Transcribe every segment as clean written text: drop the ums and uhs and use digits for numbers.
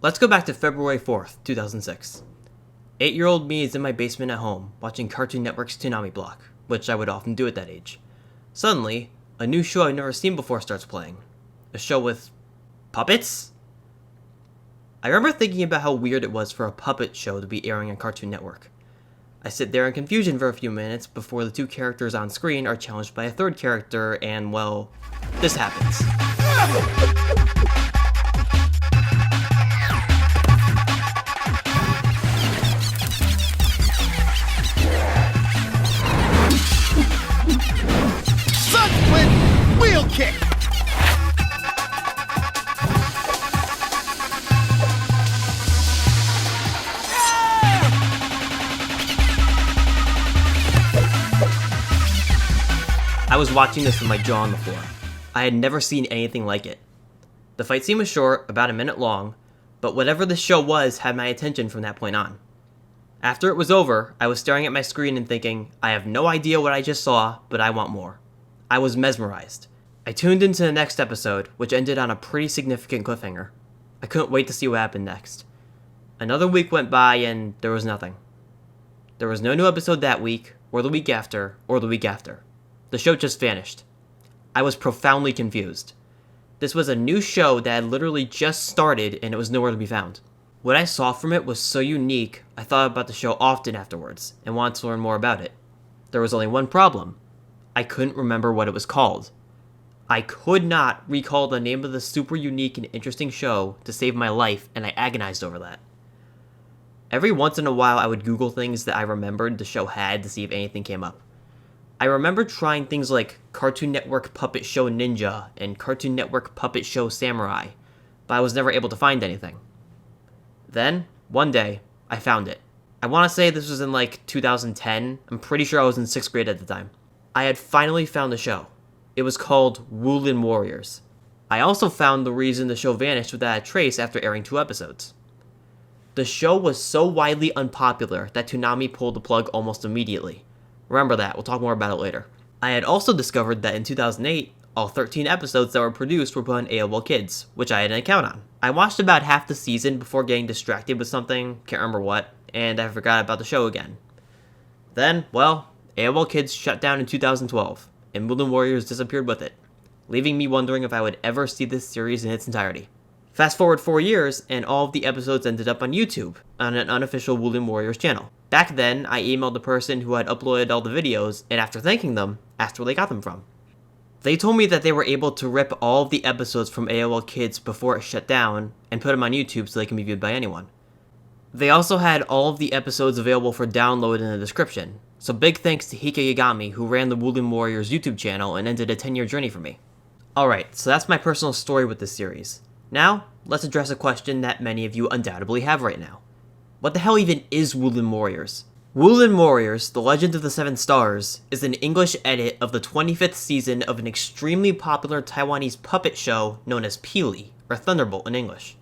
Let's go back to February 4th, 2006. 8-year-old me is in my basement at home, watching Cartoon Network's Toonami block, which I would often do at that age. Suddenly, a new show I've never seen before starts playing. A show with puppets? I remember thinking about how weird it was for a puppet show to be airing on Cartoon Network. I sit there in confusion for a few minutes before the two characters on screen are challenged by a third character, and, well, this happens. Sunsplit wheel kick! I was watching this with my jaw on the floor. I had never seen anything like it. The fight scene was short, about a minute long, but whatever the show was had my attention from that point on. After it was over, I was staring at my screen and thinking, I have no idea what I just saw, but I want more. I was mesmerized. I tuned into the next episode, which ended on a pretty significant cliffhanger. I couldn't wait to see what happened next. Another week went by and there was nothing. There was no new episode that week, or the week after, or the week after. The show just vanished. I was profoundly confused. This was a new show that had literally just started and it was nowhere to be found. What I saw from it was so unique, I thought about the show often afterwards and wanted to learn more about it. There was only one problem. I couldn't remember what it was called. I could not recall the name of the super unique and interesting show to save my life, and I agonized over that. Every once in a while I would Google things that I remembered the show had to see if anything came up. I remember trying things like Cartoon Network Puppet Show Ninja and Cartoon Network Puppet Show Samurai, but I was never able to find anything. Then, one day, I found it. I want to say this was in like 2010, I'm pretty sure I was in 6th grade at the time. I had finally found the show. It was called Wulin Warriors. I also found the reason the show vanished without a trace after airing 2 episodes. The show was so widely unpopular that Toonami pulled the plug almost immediately. Remember that, we'll talk more about it later. I had also discovered that in 2008, all 13 episodes that were produced were put on AOL Kids, which I had an account on. I watched about half the season before getting distracted with something, can't remember what, and I forgot about the show again. Then, well, AOL Kids shut down in 2012, and Wulin Warriors disappeared with it, leaving me wondering if I would ever see this series in its entirety. Fast forward 4 years, and all of the episodes ended up on YouTube, on an unofficial Wulin Warriors channel. Back then, I emailed the person who had uploaded all the videos, and after thanking them, asked where they got them from. They told me that they were able to rip all of the episodes from AOL Kids before it shut down, and put them on YouTube so they can be viewed by anyone. They also had all of the episodes available for download in the description, so big thanks to Hika Yagami who ran the Wulin Warriors YouTube channel and ended a 10-year journey for me. Alright, so that's my personal story with this series. Now, let's address a question that many of you undoubtedly have right now. What the hell even is Wulin Warriors? Wulin Warriors, The Legend of the Seven Stars, is an English edit of the 25th season of an extremely popular Taiwanese puppet show known as Peely, or Thunderbolt in English.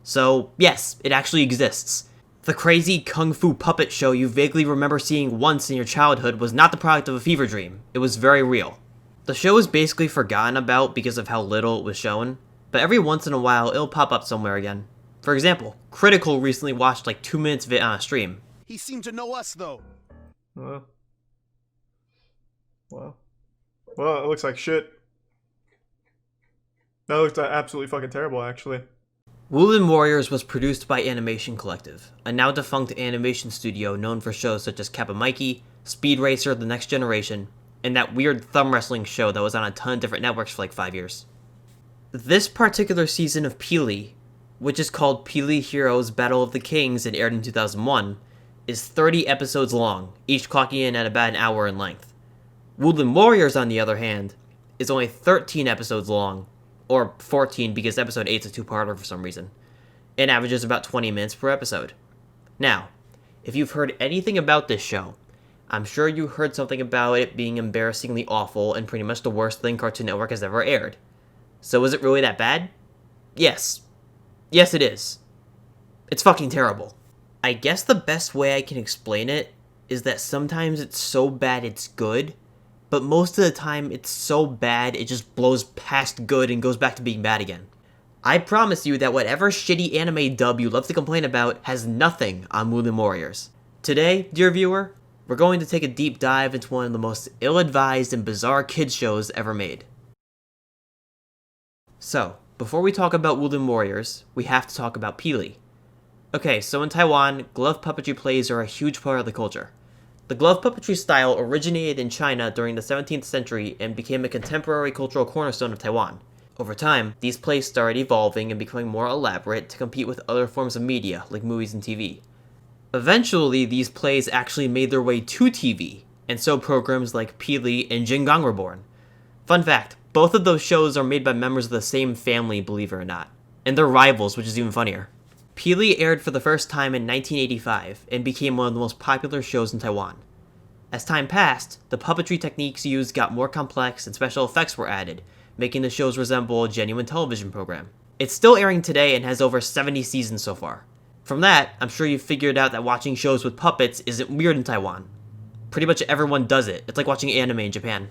So, yes, it actually exists. The crazy kung fu puppet show you vaguely remember seeing once in your childhood was not the product of a fever dream. It was very real. The show is basically forgotten about because of how little it was shown, but every once in a while it'll pop up somewhere again. For example, Critical recently watched like 2 minutes of it on a stream. He seemed to know us, though. Well, it looks like shit. That looks absolutely fucking terrible, actually. Wulin Warriors was produced by Animation Collective, a now defunct animation studio known for shows such as Kappa Mikey, Speed Racer, The Next Generation, and that weird thumb wrestling show that was on a ton of different networks for like 5 years. This particular season of Peely, which is called Peely Heroes Battle of the Kings and aired in 2001, is 30 episodes long, each clocking in at about an hour in length. Wulin Warriors, on the other hand, is only 13 episodes long, or 14 because episode 8 is a 2-parter for some reason, and averages about 20 minutes per episode. Now, if you've heard anything about this show, I'm sure you heard something about it being embarrassingly awful and pretty much the worst thing Cartoon Network has ever aired. So is it really that bad? Yes. Yes, it is. It's fucking terrible. I guess the best way I can explain it is that sometimes it's so bad it's good, but most of the time it's so bad it just blows past good and goes back to being bad again. I promise you that whatever shitty anime dub you love to complain about has nothing on Wulin Warriors. Today, dear viewer, we're going to take a deep dive into one of the most ill-advised and bizarre kids shows ever made. So, before we talk about Wulin Warriors, we have to talk about Peely. Okay, so in Taiwan, glove puppetry plays are a huge part of the culture. The glove puppetry style originated in China during the 17th century and became a contemporary cultural cornerstone of Taiwan. Over time, these plays started evolving and becoming more elaborate to compete with other forms of media, like movies and TV. Eventually, these plays actually made their way to TV, and so programs like Peely and Jingang were born. Fun fact, both of those shows are made by members of the same family, believe it or not. And they're rivals, which is even funnier. Peely aired for the first time in 1985 and became one of the most popular shows in Taiwan. As time passed, the puppetry techniques used got more complex and special effects were added, making the shows resemble a genuine television program. It's still airing today and has over 70 seasons so far. From that, I'm sure you've figured out that watching shows with puppets isn't weird in Taiwan. Pretty much everyone does it. It's like watching anime in Japan.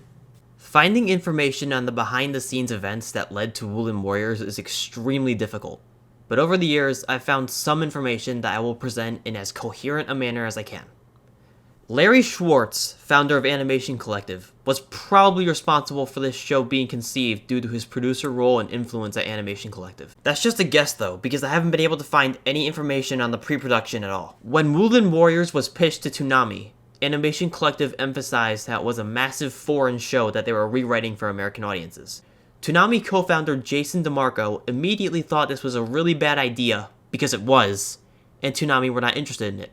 Finding information on the behind-the-scenes events that led to Wulin Warriors is extremely difficult. But over the years, I've found some information that I will present in as coherent a manner as I can. Larry Schwartz, founder of Animation Collective, was probably responsible for this show being conceived due to his producer role and influence at Animation Collective. That's just a guess though, because I haven't been able to find any information on the pre-production at all. When Wulin Warriors was pitched to Toonami, Animation Collective emphasized that it was a massive foreign show that they were rewriting for American audiences. Toonami co-founder Jason DeMarco immediately thought this was a really bad idea, because it was, and Toonami were not interested in it.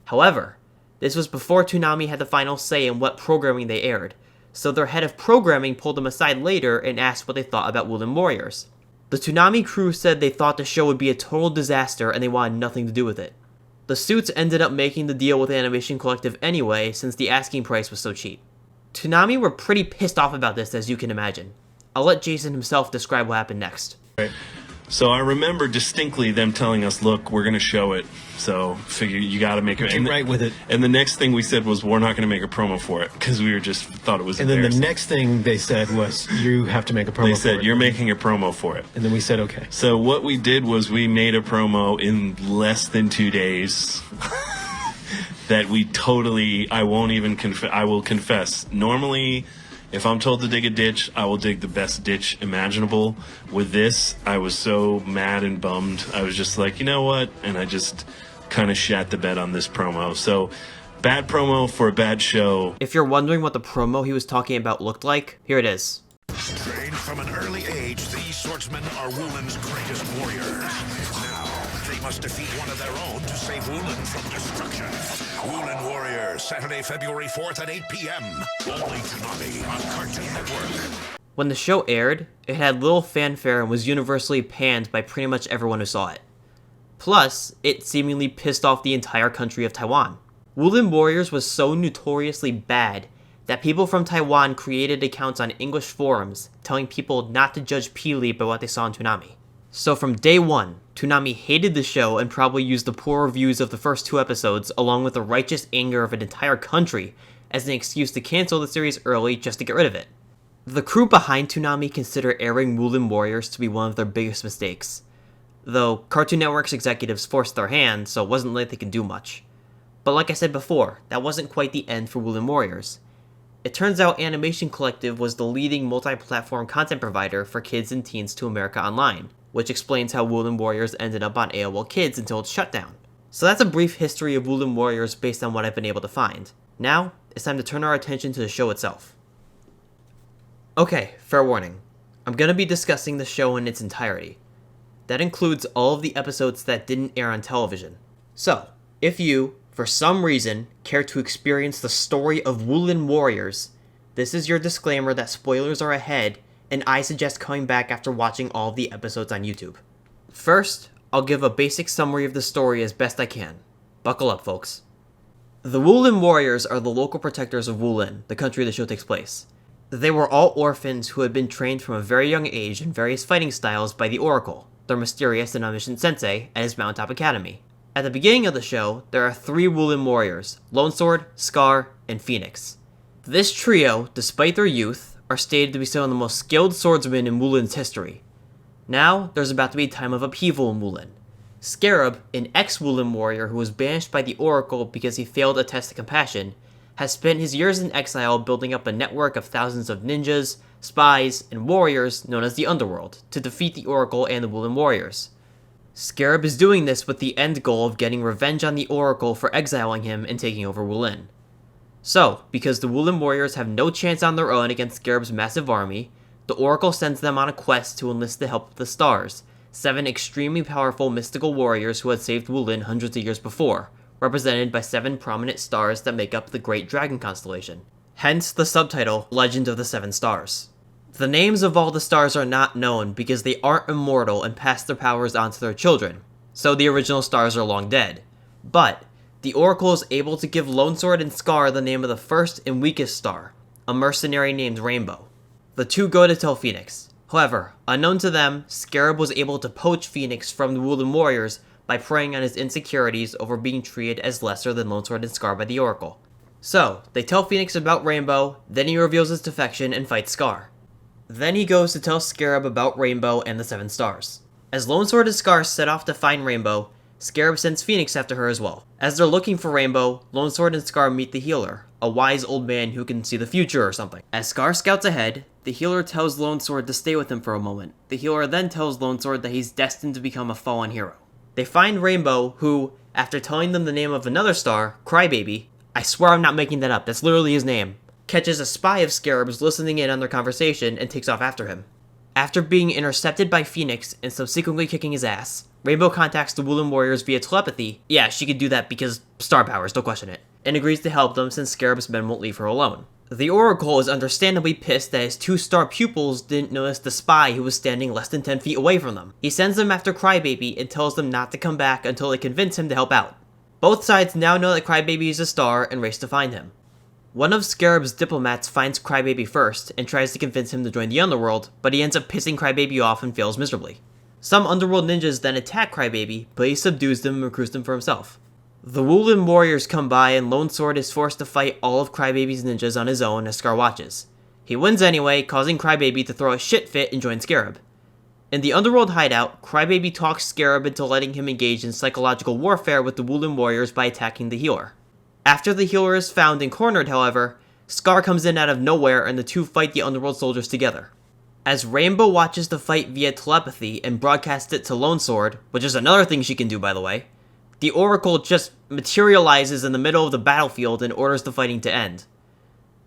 However, this was before Toonami had the final say in what programming they aired, so their head of programming pulled them aside later and asked what they thought about Wulin Warriors. The Toonami crew said they thought the show would be a total disaster and they wanted nothing to do with it. The suits ended up making the deal with Animation Collective anyway, since the asking price was so cheap. Toonami were pretty pissed off about this, as you can imagine. I'll let Jason himself describe what happened next. Right. So I remember distinctly them telling us, look, we're going to show it. So figure you got to make it. Get right with it. And the next thing we said was, we're not going to make a promo for it because we were just thought it was And then the embarrassing. next thing they said was, you have to make a promo They for said, it. you're making a promo for it. And then we said, okay. So what we did was we made a promo in less than 2 days that we totally, I will confess, normally if I'm told to dig a ditch, I will dig the best ditch imaginable. With this, I was so mad and bummed. I was just like, you know what? And I just kind of shat the bed on this promo. So, bad promo for a bad show. If you're wondering what the promo he was talking about looked like, here it is. Trained from an early age, these swordsmen are Wulin's greatest warriors. Now, they must defeat one of their own to save Wulin from destruction. Wulin Warriors, Saturday, February 4th at 8 p.m. Only Toonami on Cartoon Network. When the show aired, it had little fanfare and was universally panned by pretty much everyone who saw it. Plus, it seemingly pissed off the entire country of Taiwan. Wulin Warriors was so notoriously bad that people from Taiwan created accounts on English forums telling people not to judge Peely by what they saw on Toonami. So from day one, Toonami hated the show and probably used the poor reviews of the first 2 episodes along with the righteous anger of an entire country as an excuse to cancel the series early just to get rid of it. The crew behind Toonami consider airing Wulin Warriors to be one of their biggest mistakes, though Cartoon Network's executives forced their hand, so it wasn't like they could do much. But like I said before, that wasn't quite the end for Wulin Warriors. It turns out Animation Collective was the leading multi-platform content provider for kids and teens to America Online, which explains how Wulin Warriors ended up on AOL Kids until its shutdown. So that's a brief history of Wulin Warriors based on what I've been able to find. Now, it's time to turn our attention to the show itself. Okay, fair warning. I'm going to be discussing the show in its entirety. That includes all of the episodes that didn't air on television. So, if you, for some reason, care to experience the story of Wulin Warriors, this is your disclaimer that spoilers are ahead, and I suggest coming back after watching all of the episodes on YouTube. First, I'll give a basic summary of the story as best I can. Buckle up, folks. The Wulin Warriors are the local protectors of Wulin, the country the show takes place. They were all orphans who had been trained from a very young age in various fighting styles by the Oracle, their mysterious and omniscient sensei, at his mountaintop academy. At the beginning of the show, there are 3 Wulin Warriors, Lone Sword, Scar, and Phoenix. This trio, despite their youth, are stated to be some of the most skilled swordsmen in Wulin's history. Now, there's about to be a time of upheaval in Wulin. Scarab, an ex-Wulin warrior who was banished by the Oracle because he failed a test of compassion, has spent his years in exile building up a network of thousands of ninjas, spies, and warriors known as the Underworld to defeat the Oracle and the Wulin Warriors. Scarab is doing this with the end goal of getting revenge on the Oracle for exiling him and taking over Wulin. So, because the Wulin Warriors have no chance on their own against Scarab's massive army, the Oracle sends them on a quest to enlist the help of the Stars, 7 extremely powerful mystical warriors who had saved Wulin hundreds of years before, represented by 7 prominent stars that make up the Great Dragon constellation. Hence the subtitle, Legend of the 7 Stars. The names of all the stars are not known because they aren't immortal and pass their powers on to their children, so the original stars are long dead. But, the Oracle is able to give Longsword and Scar the name of the first and weakest star, a mercenary named Rainbow. The two go to tell Phoenix. However, unknown to them, Scarab was able to poach Phoenix from the Wulin Warriors by preying on his insecurities over being treated as lesser than Longsword and Scar by the Oracle. So, they tell Phoenix about Rainbow, then he reveals his defection and fights Scar. Then he goes to tell Scarab about Rainbow and the 7 stars. As Longsword and Scar set off to find Rainbow, Scarab sends Phoenix after her as well. As they're looking for Rainbow, Longsword and Scar meet the Healer, a wise old man who can see the future or something. As Scar scouts ahead, the Healer tells Longsword to stay with him for a moment. The Healer then tells Longsword that he's destined to become a fallen hero. They find Rainbow, who, after telling them the name of another star, Crybaby, I swear I'm not making that up, that's literally his name, catches a spy of Scarab's listening in on their conversation and takes off after him. After being intercepted by Phoenix and subsequently kicking his ass, Rainbow contacts the Wulin Warriors via telepathy. Yeah, she could do that because star powers, don't question it. And agrees to help them since Scarab's men won't leave her alone. The Oracle is understandably pissed that his 2 star pupils didn't notice the spy who was standing less than 10 feet away from them. He sends them after Crybaby and tells them not to come back until they convince him to help out. Both sides now know that Crybaby is a star and race to find him. One of Scarab's diplomats finds Crybaby first and tries to convince him to join the Underworld, but he ends up pissing Crybaby off and fails miserably. Some Underworld ninjas then attack Crybaby, but he subdues them and recruits them for himself. The Wulin Warriors come by and Longsword is forced to fight all of Crybaby's ninjas on his own as Scar watches. He wins anyway, causing Crybaby to throw a shit fit and join Scarab. In the Underworld hideout, Crybaby talks Scarab into letting him engage in psychological warfare with the Wulin Warriors by attacking the Healer. After the Healer is found and cornered, however, Scar comes in out of nowhere and the two fight the Underworld soldiers together. As Rainbow watches the fight via telepathy and broadcasts it to Longsword, which is another thing she can do by the way, the Oracle just materializes in the middle of the battlefield and orders the fighting to end.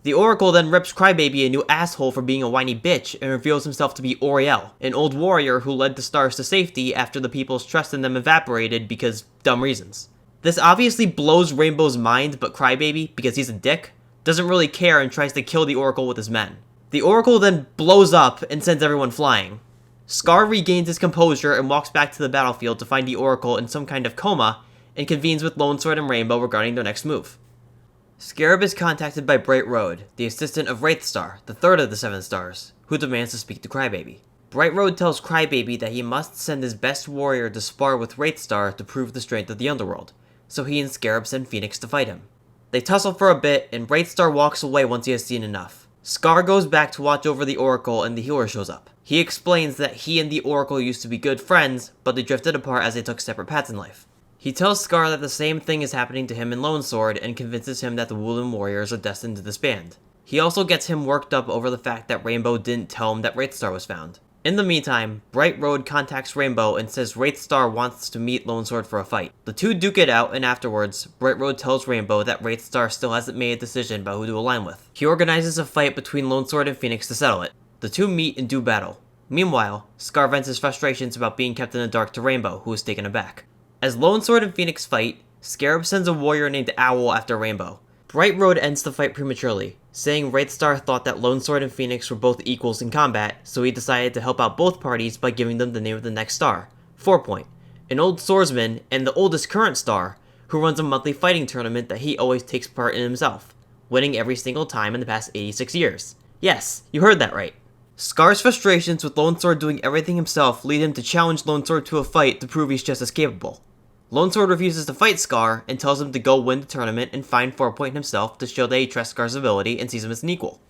The Oracle then rips Crybaby a new asshole for being a whiny bitch and reveals himself to be Oriel, an old warrior who led the stars to safety after the people's trust in them evaporated because dumb reasons. This obviously blows Rainbow's mind, but Crybaby, because he's a dick, doesn't really care and tries to kill the Oracle with his men. The Oracle then blows up and sends everyone flying. Scar regains his composure and walks back to the battlefield to find the Oracle in some kind of coma and convenes with Longsword and Rainbow regarding their next move. Scarab is contacted by Bright Road, the assistant of Wraithstar, the third of the 7 stars, who demands to speak to Crybaby. Bright Road tells Crybaby that he must send his best warrior to spar with Wraithstar to prove the strength of the Underworld, so he and Scarab send Phoenix to fight him. They tussle for a bit, and Wraithstar walks away once he has seen enough. Scar goes back to watch over the Oracle and the Healer shows up. He explains that he and the Oracle used to be good friends, but they drifted apart as they took separate paths in life. He tells Scar that the same thing is happening to him in Longsword and convinces him that the Wulin Warriors are destined to disband. He also gets him worked up over the fact that Rainbow didn't tell him that Wraithstar was found. In the meantime, Bright Road contacts Rainbow and says Wraithstar wants to meet Longsword for a fight. The two duke it out, and afterwards, Bright Road tells Rainbow that Wraithstar still hasn't made a decision about who to align with. He organizes a fight between Longsword and Phoenix to settle it. The two meet and do battle. Meanwhile, Scar vents his frustrations about being kept in the dark to Rainbow, who is taken aback. As Longsword and Phoenix fight, Scarab sends a warrior named Owl after Rainbow. Bright Road ends the fight prematurely, saying Wraithstar thought that Longsword and Phoenix were both equals in combat, so he decided to help out both parties by giving them the name of the next star, 4-Point, an old swordsman and the oldest current star, who runs a monthly fighting tournament that he always takes part in himself, winning every single time in the past 86 years. Yes, you heard that right. Scar's frustrations with Longsword doing everything himself lead him to challenge Longsword to a fight to prove he's just as capable. Longsword refuses to fight Scar and tells him to go win the tournament and find 4-Point himself to show that he trusts Scar's ability and sees him as an equal.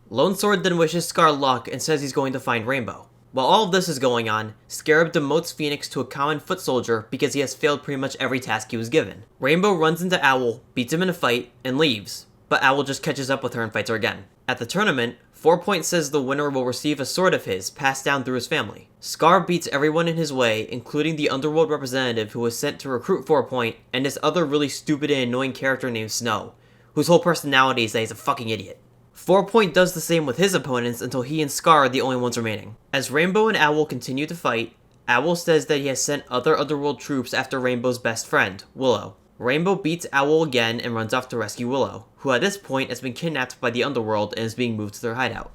Longsword then wishes Scar luck and says he's going to find Rainbow. While all of this is going on, Scarab demotes Phoenix to a common foot soldier because he has failed pretty much every task he was given. Rainbow runs into Owl, beats him in a fight, and leaves, but Owl just catches up with her and fights her again. At the tournament, 4 says the winner will receive a sword of his passed down through his family. Scar beats everyone in his way, including the Underworld representative who was sent to recruit 4 and this other really stupid and annoying character named Snow, whose whole personality is that he's a fucking idiot. 4 does the same with his opponents until he and Scar are the only ones remaining. As Rainbow and Owl continue to fight, Owl says that he has sent other Underworld troops after Rainbow's best friend, Willow. Rainbow beats Owl again and runs off to rescue Willow, who at this point has been kidnapped by the Underworld and is being moved to their hideout.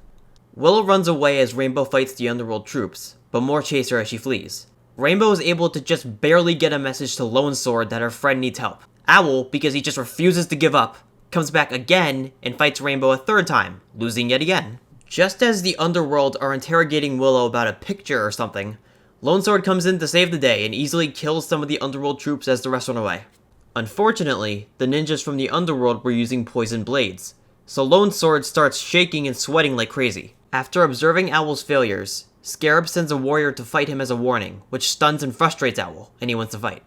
Willow runs away as Rainbow fights the Underworld troops, but more chase her as she flees. Rainbow is able to just barely get a message to Lone Sword that her friend needs help. Owl, because he just refuses to give up, comes back again and fights Rainbow a third time, losing yet again. Just as the Underworld are interrogating Willow about a picture or something, Lone Sword comes in to save the day and easily kills some of the Underworld troops as the rest run away. Unfortunately, the ninjas from the Underworld were using poison blades, so Lone Sword starts shaking and sweating like crazy. After observing Owl's failures, Scarab sends a warrior to fight him as a warning, which stuns and frustrates Owl, and he wants to fight.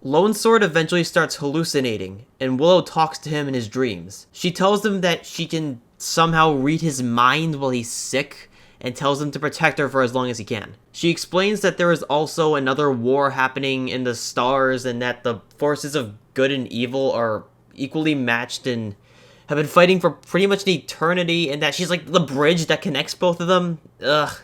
Lone Sword eventually starts hallucinating, and Willow talks to him in his dreams. She tells him that she can somehow read his mind while he's sick, and tells him to protect her for as long as he can. She explains that there is also another war happening in the stars, and that the forces of good and evil are equally matched and have been fighting for pretty much an eternity, and that she's like the bridge that connects both of them. Ugh.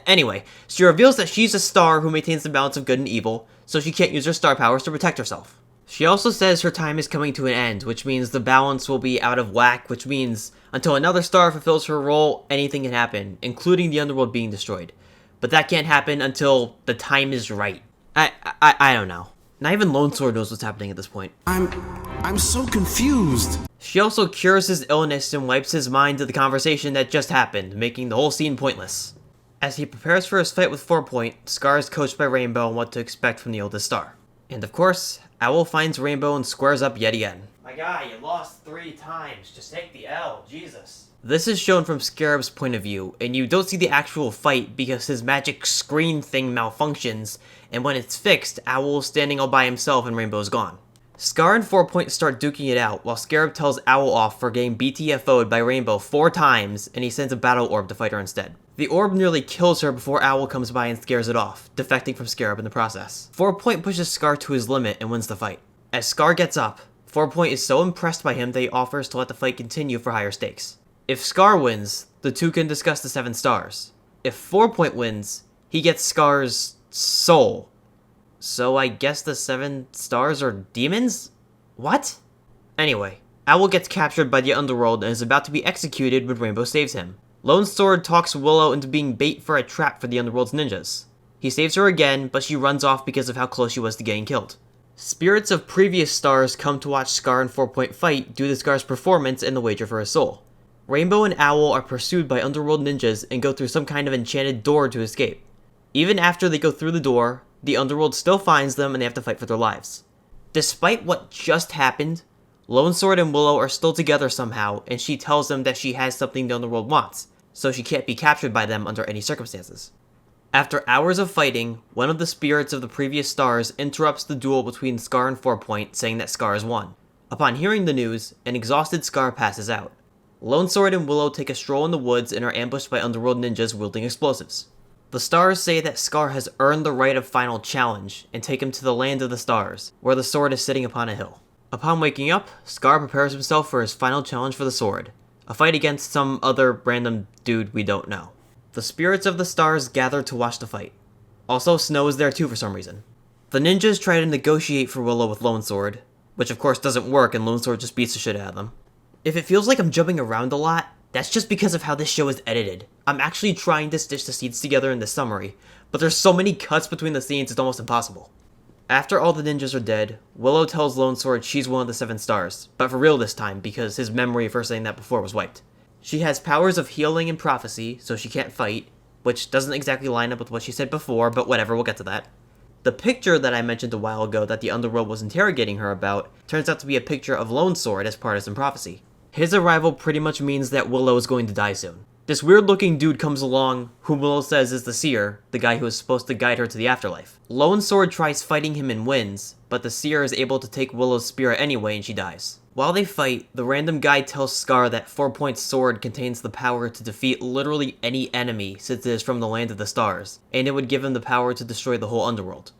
Anyway, she reveals that she's a star who maintains the balance of good and evil, so she can't use her star powers to protect herself. She also says her time is coming to an end, which means the balance will be out of whack, which means until another star fulfills her role, anything can happen, including the Underworld being destroyed. But that can't happen until the time is right. I don't know. Not even Lone Sword knows what's happening at this point. I'm so confused. She also cures his illness and wipes his mind to the conversation that just happened, making the whole scene pointless. As he prepares for his fight with 4 Scar is coached by Rainbow on what to expect from the oldest star. And of course, Owl finds Rainbow and squares up yet again. My guy, you lost 3 times. Just take the L, Jesus. This is shown from Scarab's point of view, and you don't see the actual fight because his magic screen thing malfunctions, and when it's fixed, Owl is standing all by himself and Rainbow's gone. Scar and 4 start duking it out, while Scarab tells Owl off for getting BTFO'd by Rainbow 4 times, and he sends a battle orb to fight her instead. The orb nearly kills her before Owl comes by and scares it off, defecting from Scarab in the process. 4 pushes Scar to his limit and wins the fight. As Scar gets up, 4 is so impressed by him that he offers to let the fight continue for higher stakes. If Scar wins, the two can discuss the 7 stars. If 4 wins, he gets Scar's soul. So I guess the 7 stars are demons? What? Anyway, Owl gets captured by the Underworld and is about to be executed when Rainbow saves him. Lone Sword talks Willow into being bait for a trap for the Underworld's ninjas. He saves her again, but she runs off because of how close she was to getting killed. Spirits of previous stars come to watch Scar and 4 fight due to Scar's performance and the wager for his soul. Rainbow and Owl are pursued by Underworld ninjas and go through some kind of enchanted door to escape. Even after they go through the door, the Underworld still finds them and they have to fight for their lives. Despite what just happened, Lone Sword and Willow are still together somehow, and she tells them that she has something the Underworld wants, so she can't be captured by them under any circumstances. After hours of fighting, one of the spirits of the previous stars interrupts the duel between Scar and 4 saying that Scar has won. Upon hearing the news, an exhausted Scar passes out. Lone Sword and Willow take a stroll in the woods and are ambushed by Underworld ninjas wielding explosives. The stars say that Scar has earned the right of final challenge and take him to the land of the stars, where the sword is sitting upon a hill. Upon waking up, Scar prepares himself for his final challenge for the sword, a fight against some other random dude we don't know. The spirits of the stars gather to watch the fight. Also, Snow is there too for some reason. The ninjas try to negotiate for Willow with Lone Sword, which of course doesn't work and Lone Sword just beats the shit out of them. If it feels like I'm jumping around a lot, that's just because of how this show is edited. I'm actually trying to stitch the scenes together in the summary, but there's so many cuts between the scenes it's almost impossible. After all the ninjas are dead, Willow tells Lone Sword she's one of the 7 stars, but for real this time because his memory of her saying that before was wiped. She has powers of healing and prophecy, so she can't fight, which doesn't exactly line up with what she said before, but whatever, we'll get to that. The picture that I mentioned a while ago that the Underworld was interrogating her about turns out to be a picture of Lone Sword as partisan prophecy. His arrival pretty much means that Willow is going to die soon. This weird-looking dude comes along, who Willow says is the Seer, the guy who is supposed to guide her to the afterlife. Lone Sword tries fighting him and wins, but the Seer is able to take Willow's spirit anyway and she dies. While they fight, the random guy tells Scar that 4-Point Sword contains the power to defeat literally any enemy since it is from the Land of the Stars, and it would give him the power to destroy the whole underworld.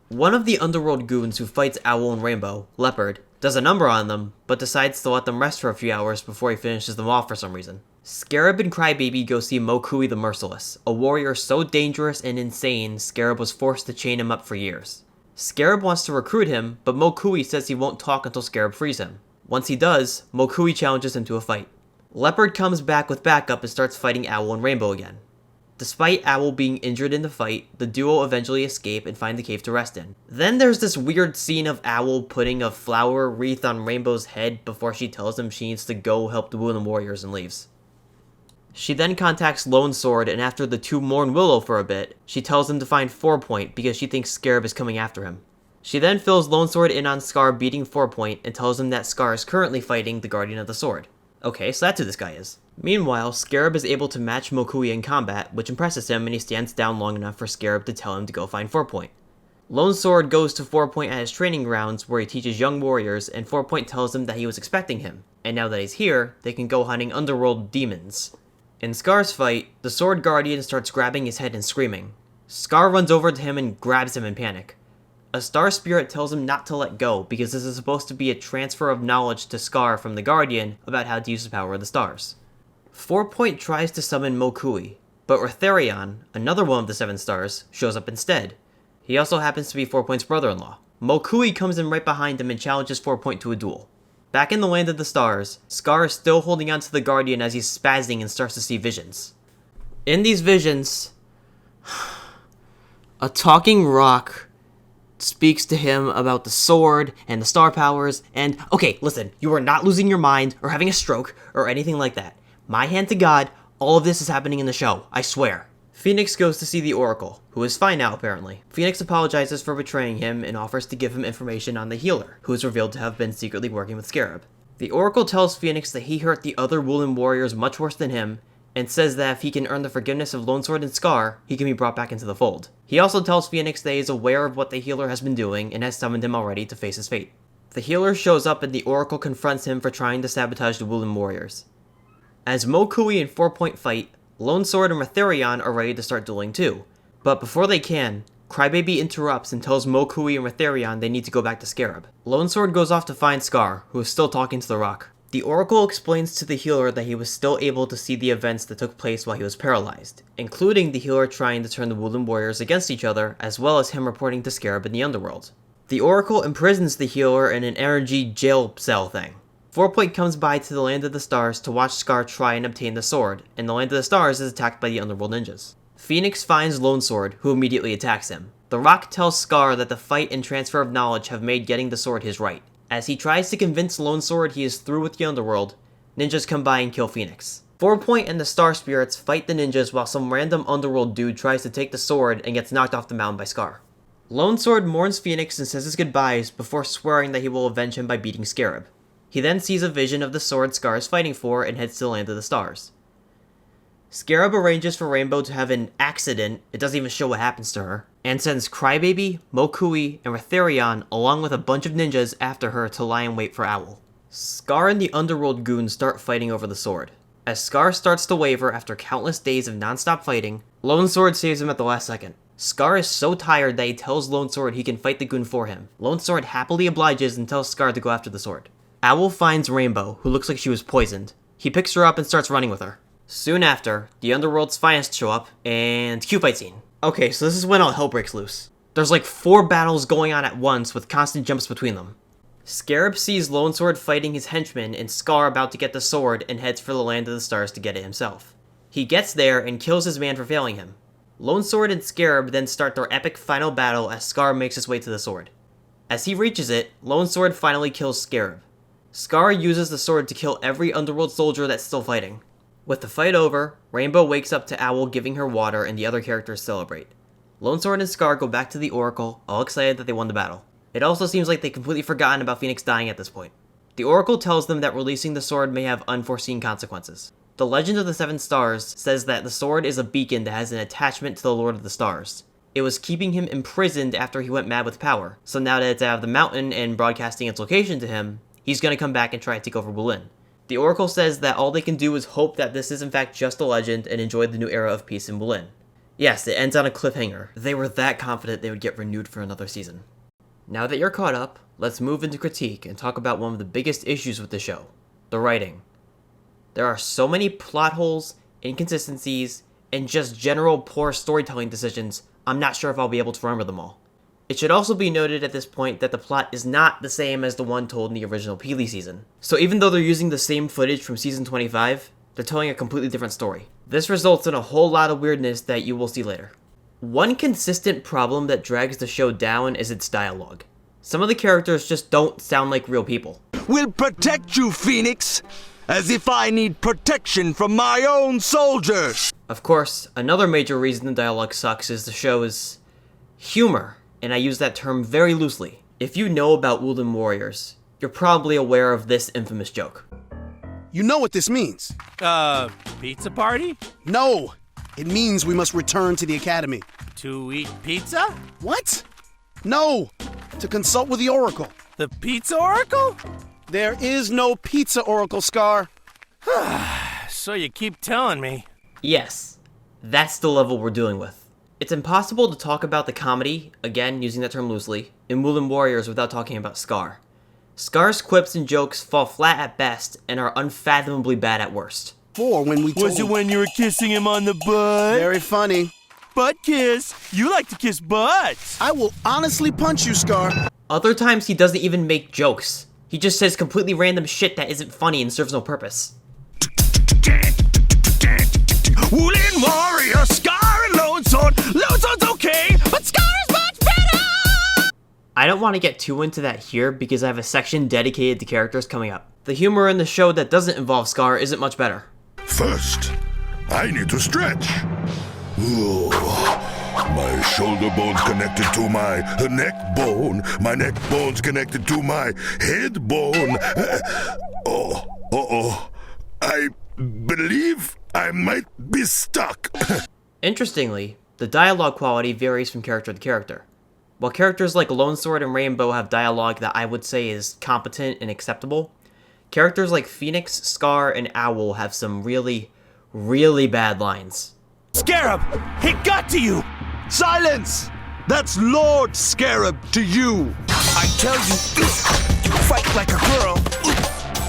One of the underworld goons who fights Owl and Rainbow, Leopard, does a number on them, but decides to let them rest for a few hours before he finishes them off for some reason. Scarab and Crybaby go see Mokui the Merciless, a warrior so dangerous and insane Scarab was forced to chain him up for years. Scarab wants to recruit him, but Mokui says he won't talk until Scarab frees him. Once he does, Mokui challenges him to a fight. Leopard comes back with backup and starts fighting Owl and Rainbow again. Despite Owl being injured in the fight, the duo eventually escape and find the cave to rest in. Then there's this weird scene of Owl putting a flower wreath on Rainbow's head before she tells him she needs to go help the Wulin Warriors and leaves. She then contacts Lone Sword, and after the two mourn Willow for a bit, she tells him to find 4-Point because she thinks Scarab is coming after him. She then fills Lone Sword in on Scar beating 4-Point and tells him that Scar is currently fighting the Guardian of the Sword. Okay, so that's who this guy is. Meanwhile, Scarab is able to match Mokui in combat, which impresses him, and he stands down long enough for Scarab to tell him to go find 4-Point. Lone Sword goes to 4-Point at his training grounds where he teaches young warriors, and 4-Point tells him that he was expecting him, and now that he's here, they can go hunting underworld demons. In Scar's fight, the Sword Guardian starts grabbing his head and screaming. Scar runs over to him and grabs him in panic. A Star Spirit tells him not to let go because this is supposed to be a transfer of knowledge to Scar from the Guardian about how to use the power of the stars. 4-Point tries to summon Mokui, but Retherion, another one of the 7 stars, shows up instead. He also happens to be 4-Point's brother-in-law. Mokui comes in right behind him and challenges 4-Point to a duel. Back in the Land of the Stars, Scar is still holding on to the Guardian as he's spazzing and starts to see visions. In these visions, a talking rock speaks to him about the sword and the star powers and, okay, listen, you are not losing your mind or having a stroke or anything like that. My hand to God, all of this is happening in the show, I swear. Phoenix goes to see the Oracle, who is fine now apparently. Phoenix apologizes for betraying him and offers to give him information on the healer, who is revealed to have been secretly working with Scarab. The Oracle tells Phoenix that he hurt the other Wulin Warriors much worse than him, and says that if he can earn the forgiveness of Lone Sword and Scar, he can be brought back into the fold. He also tells Phoenix that he is aware of what the healer has been doing and has summoned him already to face his fate. The healer shows up and the Oracle confronts him for trying to sabotage the Wulin Warriors. As Mokui and 4-Point fight, Lone Sword and Retherion are ready to start dueling too, but before they can, Crybaby interrupts and tells Mokui and Retherion they need to go back to Scarab. Lone Sword goes off to find Scar, who is still talking to the rock. The Oracle explains to the healer that he was still able to see the events that took place while he was paralyzed, including the healer trying to turn the Wulin Warriors against each other, as well as him reporting to Scarab in the underworld. The Oracle imprisons the healer in an energy jail cell thing. 4-Point comes by to the Land of the Stars to watch Scar try and obtain the sword, and the Land of the Stars is attacked by the underworld ninjas. Phoenix finds Lone Sword, who immediately attacks him. The Rock tells Scar that the fight and transfer of knowledge have made getting the sword his right. As he tries to convince Lone Sword he is through with the underworld, ninjas come by and kill Phoenix. 4-Point and the Star Spirits fight the ninjas while some random underworld dude tries to take the sword and gets knocked off the mountain by Scar. Lone Sword mourns Phoenix and says his goodbyes before swearing that he will avenge him by beating Scarab. He then sees a vision of the sword Scar is fighting for and heads to the Land of the Stars. Scarab arranges for Rainbow to have an accident, it doesn't even show what happens to her, and sends Crybaby, Mokui, and Retherion along with a bunch of ninjas after her to lie in wait for Owl. Scar and the underworld goons start fighting over the sword. As Scar starts to waver after countless days of non-stop fighting, Lone Sword saves him at the last second. Scar is so tired that he tells Lone Sword he can fight the goon for him. Lone Sword happily obliges and tells Scar to go after the sword. Owl finds Rainbow, who looks like she was poisoned. He picks her up and starts running with her. Soon after, the Underworld's finest show up, and cue fight scene. Okay, so this is when all hell breaks loose. There's like 4 battles going on at once with constant jumps between them. Scarab sees Lone Sword fighting his henchmen and Scar about to get the sword and heads for the Land of the Stars to get it himself. He gets there and kills his man for failing him. Lone Sword and Scarab then start their epic final battle as Scar makes his way to the sword. As he reaches it, Lone Sword finally kills Scarab. Scar uses the sword to kill every underworld soldier that's still fighting. With the fight over, Rainbow wakes up to Owl giving her water and the other characters celebrate. Lone Sword and Scar go back to the Oracle, all excited that they won the battle. It also seems like they've completely forgotten about Phoenix dying at this point. The Oracle tells them that releasing the sword may have unforeseen consequences. The Legend of the Seven Stars says that the sword is a beacon that has an attachment to the Lord of the Stars. It was keeping him imprisoned after he went mad with power, so now that it's out of the mountain and broadcasting its location to him, he's gonna come back and try to take over Wulin. The Oracle says that all they can do is hope that this is in fact just a legend and enjoy the new era of peace in Wulin. Yes, it ends on a cliffhanger. They were that confident they would get renewed for another season. Now that you're caught up, let's move into critique and talk about one of the biggest issues with the show, the writing. There are so many plot holes, inconsistencies, and just general poor storytelling decisions, I'm not sure if I'll be able to remember them all. It should also be noted at this point that the plot is not the same as the one told in the original Peely season. So even though they're using the same footage from season 25, they're telling a completely different story. This results in a whole lot of weirdness that you will see later. One consistent problem that drags the show down is its dialogue. Some of the characters just don't sound like real people. Will protect you, Phoenix, as if I need protection from my own soldiers. Of course, another major reason the dialogue sucks is the show's humor, and I use that term very loosely. If you know about Wulin Warriors, you're probably aware of this infamous joke. You know what this means? Pizza party? No, it means we must return to the academy. To eat pizza? What? No, to consult with the Oracle. The Pizza Oracle? There is no pizza Oracle, Scar. So you keep telling me. Yes, that's the level we're dealing with. It's impossible to talk about the comedy, again using that term loosely, in Wulin Warriors without talking about Scar. Scar's quips and jokes fall flat at best and are unfathomably bad at worst. When we Was it when you were kissing him on the butt? Very funny. Butt kiss? You like to kiss butts. I will honestly punch you, Scar. Other times he doesn't even make jokes. He just says completely random shit that isn't funny and serves no purpose. Wulin Warriors, Scar and Lone Sword. Lone Sword's okay, but Scar is much better! I don't want to get too into that here because I have a section dedicated to characters coming up. The humor in the show that doesn't involve Scar isn't much better. First, I need to stretch. Ooh, my shoulder bone's connected to my neck bone. My neck bone's connected to my head bone. I believe I might be stuck. Interestingly, the dialogue quality varies from character to character. While characters like Lone Sword and Rainbow have dialogue that I would say is competent and acceptable, characters like Phoenix, Scar, and Owl have some really, really bad lines. Scarab, he got to you! Silence! That's Lord Scarab to you. I tell you, you fight like a girl,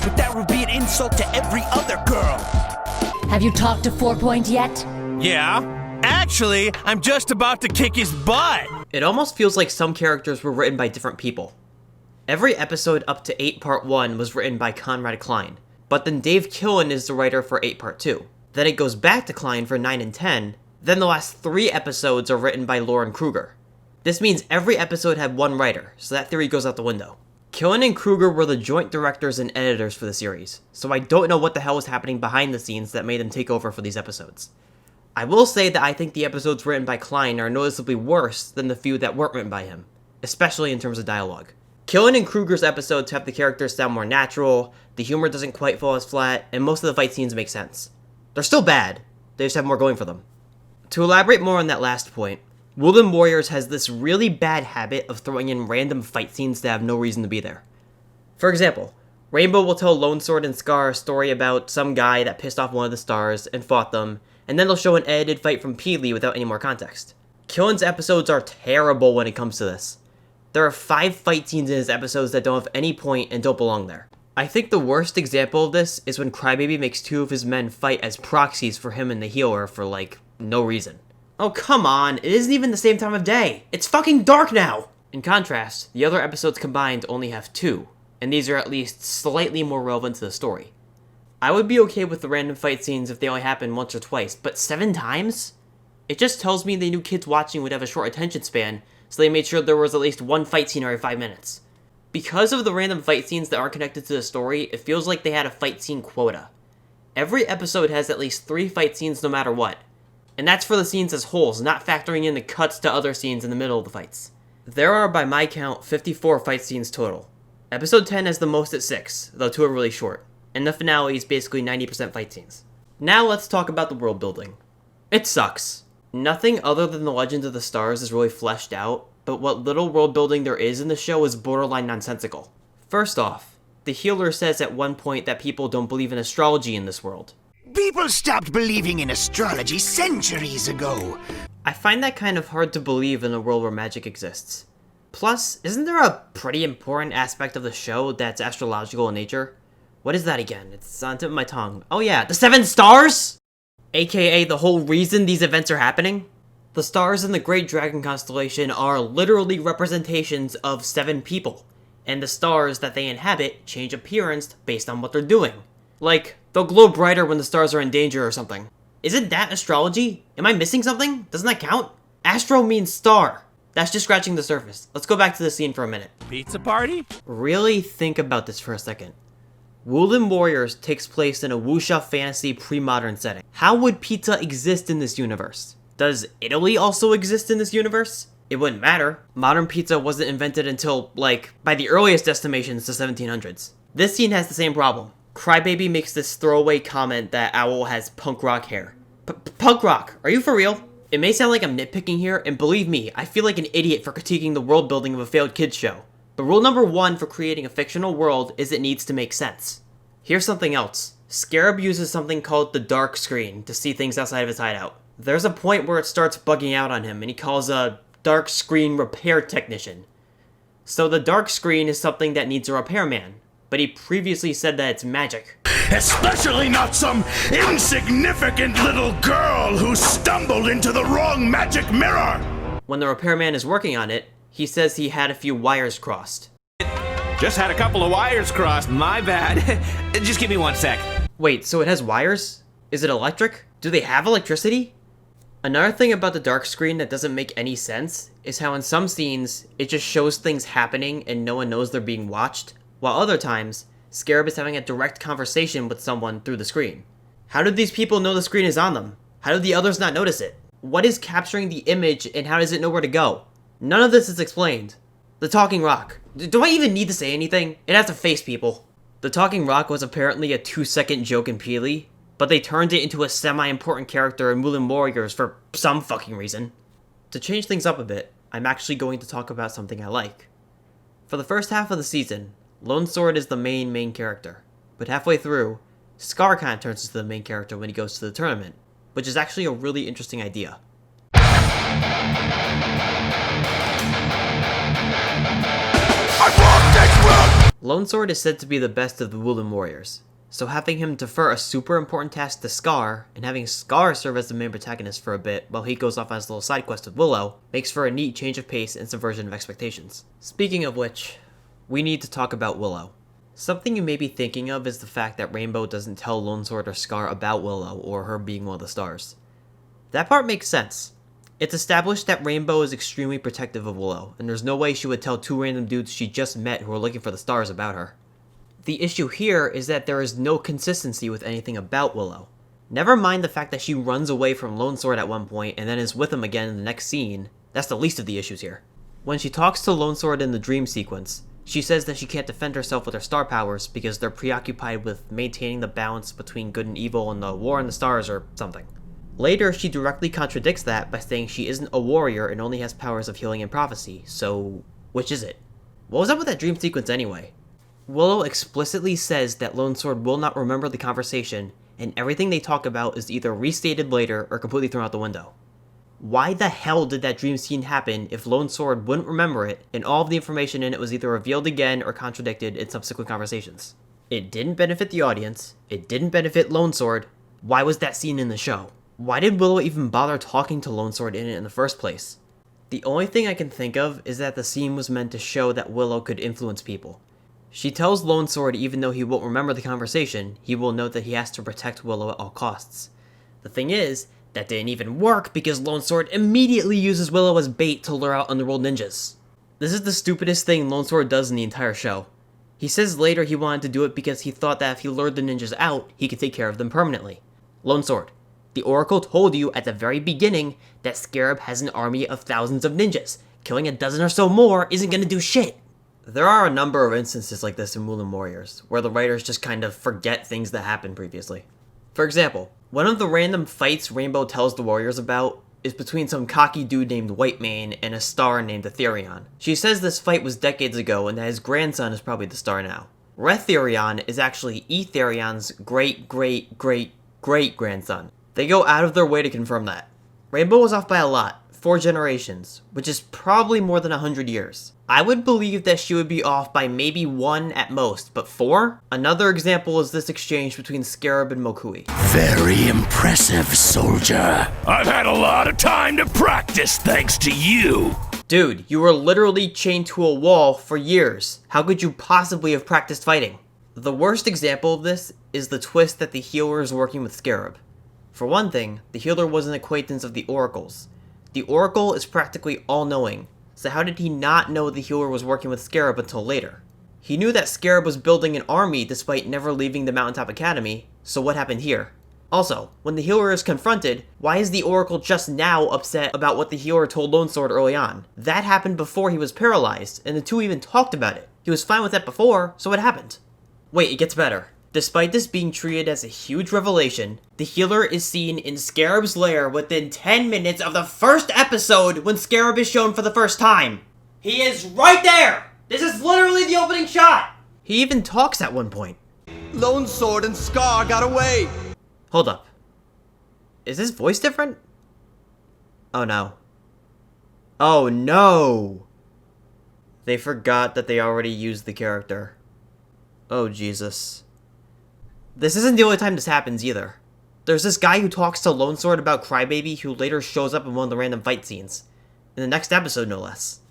but that would be an insult to every other girl. Have you talked to 4 Point yet? Yeah. Actually, I'm just about to kick his butt. It almost feels like some characters were written by different people. Every episode up to 8 Part 1 was written by Conrad Klein, but then Dave Killen is the writer for 8 Part 2. Then it goes back to Klein for 9 and 10, then the last 3 episodes are written by Lauren Kruger. This means every episode had one writer, so that theory goes out the window. Killen and Kruger were the joint directors and editors for the series, so I don't know what the hell was happening behind the scenes that made them take over for these episodes. I will say that I think the episodes written by Klein are noticeably worse than the few that weren't written by him, especially in terms of dialogue. Killen and Kruger's episodes have the characters sound more natural, the humor doesn't quite fall as flat, and most of the fight scenes make sense. They're still bad, they just have more going for them. To elaborate more on that last point, Wulin Warriors has this really bad habit of throwing in random fight scenes that have no reason to be there. For example, Rainbow will tell Lone Sword and Scar a story about some guy that pissed off one of the stars and fought them, and then they'll show an edited fight from Peely without any more context. Killen's episodes are terrible when it comes to this. There are 5 fight scenes in his episodes that don't have any point and don't belong there. I think the worst example of this is when Crybaby makes 2 of his men fight as proxies for him and the healer for, no reason. Oh, come on, it isn't even the same time of day. It's fucking dark now! In contrast, the other episodes combined only have 2, and these are at least slightly more relevant to the story. I would be okay with the random fight scenes if they only happen once or twice, but 7 times? It just tells me they knew kids watching would have a short attention span, so they made sure there was at least 1 fight scene every 5 minutes. Because of the random fight scenes that aren't connected to the story, it feels like they had a fight scene quota. Every episode has at least 3 fight scenes no matter what, and that's for the scenes as wholes, not factoring in the cuts to other scenes in the middle of the fights. There are, by my count, 54 fight scenes total. Episode 10 has the most at 6, though 2 are really short, and the finale is basically 90% fight scenes. Now let's talk about the world building. It sucks. Nothing other than the Legend of the Stars is really fleshed out, but what little world building there is in the show is borderline nonsensical. First off, the healer says at one point that people don't believe in astrology in this world. People stopped believing in astrology centuries ago. I find that kind of hard to believe in a world where magic exists. Plus, isn't there a pretty important aspect of the show that's astrological in nature? What is that again? It's on the tip of my tongue. Oh yeah, the 7 stars?! AKA the whole reason these events are happening? The stars in the Great Dragon Constellation are literally representations of 7 people, and the stars that they inhabit change appearance based on what they're doing. Like, they'll glow brighter when the stars are in danger or something. Isn't that astrology? Am I missing something? Doesn't that count? Astro means star. That's just scratching the surface. Let's go back to the scene for a minute. Pizza party? Really think about this for a second. Wulin Warriors takes place in a wuxia fantasy pre-modern setting. How would pizza exist in this universe? Does Italy also exist in this universe? It wouldn't matter. Modern pizza wasn't invented until, like, by the earliest estimations, the 1700s. This scene has the same problem. Crybaby makes this throwaway comment that Owl has punk rock hair. Punk rock? Are you for real? It may sound like I'm nitpicking here, and believe me, I feel like an idiot for critiquing the world building of a failed kids show. But rule number 1 for creating a fictional world is it needs to make sense. Here's something else. Scarab uses something called the dark screen to see things outside of his hideout. There's a point where it starts bugging out on him, and he calls a dark screen repair technician. So the dark screen is something that needs a repairman, but he previously said that it's magic. Especially not some insignificant little girl who stumbled into the wrong magic mirror! When the repairman is working on it, he says he had a few wires crossed. Just had a couple of wires crossed, my bad. Just give me 1 sec. Wait, so it has wires? Is it electric? Do they have electricity? Another thing about the dark screen that doesn't make any sense is how in some scenes, it just shows things happening and no one knows they're being watched, while other times, Scarab is having a direct conversation with someone through the screen. How did these people know the screen is on them? How did the others not notice it? What is capturing the image and how does it know where to go? None of this is explained. The Talking Rock. Do I even need to say anything? It has to face people. The Talking Rock was apparently a 2-second joke in Peely, but they turned it into a semi-important character in Wulin Warriors for some fucking reason. To change things up a bit, I'm actually going to talk about something I like. For the first half of the season, Lone Sword is the main character, but halfway through, Scar kind of turns into the main character when he goes to the tournament, which is actually a really interesting idea. Lone Sword is said to be the best of the Wulin Warriors, so having him defer a super important task to Scar, and having Scar serve as the main protagonist for a bit while he goes off on his little side quest with Willow, makes for a neat change of pace and subversion of expectations. Speaking of which, we need to talk about Willow. Something you may be thinking of is the fact that Rainbow doesn't tell Lone Sword or Scar about Willow or her being one of the stars. That part makes sense. It's established that Rainbow is extremely protective of Willow, and there's no way she would tell 2 random dudes she just met who are looking for the stars about her. The issue here is that there is no consistency with anything about Willow. Never mind the fact that she runs away from Lone Sword at one point and then is with him again in the next scene, that's the least of the issues here. When she talks to Lone Sword in the dream sequence, she says that she can't defend herself with her star powers because they're preoccupied with maintaining the balance between good and evil in the war in the stars or something. Later, she directly contradicts that by saying she isn't a warrior and only has powers of healing and prophecy, so which is it? What was up with that dream sequence anyway? Willow explicitly says that Lone Sword will not remember the conversation, and everything they talk about is either restated later or completely thrown out the window. Why the hell did that dream scene happen if Lone Sword wouldn't remember it, and all of the information in it was either revealed again or contradicted in subsequent conversations? It didn't benefit the audience, it didn't benefit Lone Sword. Why was that scene in the show? Why did Willow even bother talking to Lone Sword in it in the first place? The only thing I can think of is that the scene was meant to show that Willow could influence people. She tells Lone Sword even though he won't remember the conversation, he will note that he has to protect Willow at all costs. The thing is, that didn't even work because Lone Sword immediately uses Willow as bait to lure out underworld ninjas. This is the stupidest thing Lone Sword does in the entire show. He says later he wanted to do it because he thought that if he lured the ninjas out, he could take care of them permanently. Lone Sword. The Oracle told you at the very beginning that Scarab has an army of thousands of ninjas. Killing a dozen or so more isn't gonna do shit. There are a number of instances like this in Wulin Warriors, where the writers just kind of forget things that happened previously. For example, one of the random fights Rainbow tells the Warriors about is between some cocky dude named Whitemane and a star named Etherion. She says this fight was decades ago and that his grandson is probably the star now. Retherion is actually Etherion's great-great-great-great-grandson. They go out of their way to confirm that. Rainbow was off by a lot, 4 generations, which is probably more than 100 years. I would believe that she would be off by maybe 1 at most, but 4? Another example is this exchange between Scarab and Mokui. Very impressive, soldier. I've had a lot of time to practice thanks to you. Dude, you were literally chained to a wall for years. How could you possibly have practiced fighting? The worst example of this is the twist that the healer is working with Scarab. For one thing, the healer was an acquaintance of the Oracle's. The Oracle is practically all-knowing, so how did he not know the healer was working with Scarab until later? He knew that Scarab was building an army despite never leaving the Mountaintop Academy, so what happened here? Also, when the healer is confronted, why is the Oracle just now upset about what the healer told Lone Sword early on? That happened before he was paralyzed, and the two even talked about it. He was fine with that before, so what happened? Wait, it gets better. Despite this being treated as a huge revelation, the healer is seen in Scarab's lair within 10 minutes of the first episode when Scarab is shown for the first time. He is right there! This is literally the opening shot! He even talks at one point. Lone Sword and Scar got away. Hold up. Is his voice different? Oh no. Oh no! They forgot that they already used the character. Oh Jesus. This isn't the only time this happens either. There's this guy who talks to Lone Sword about Crybaby who later shows up in one of the random fight scenes. In the next episode, no less.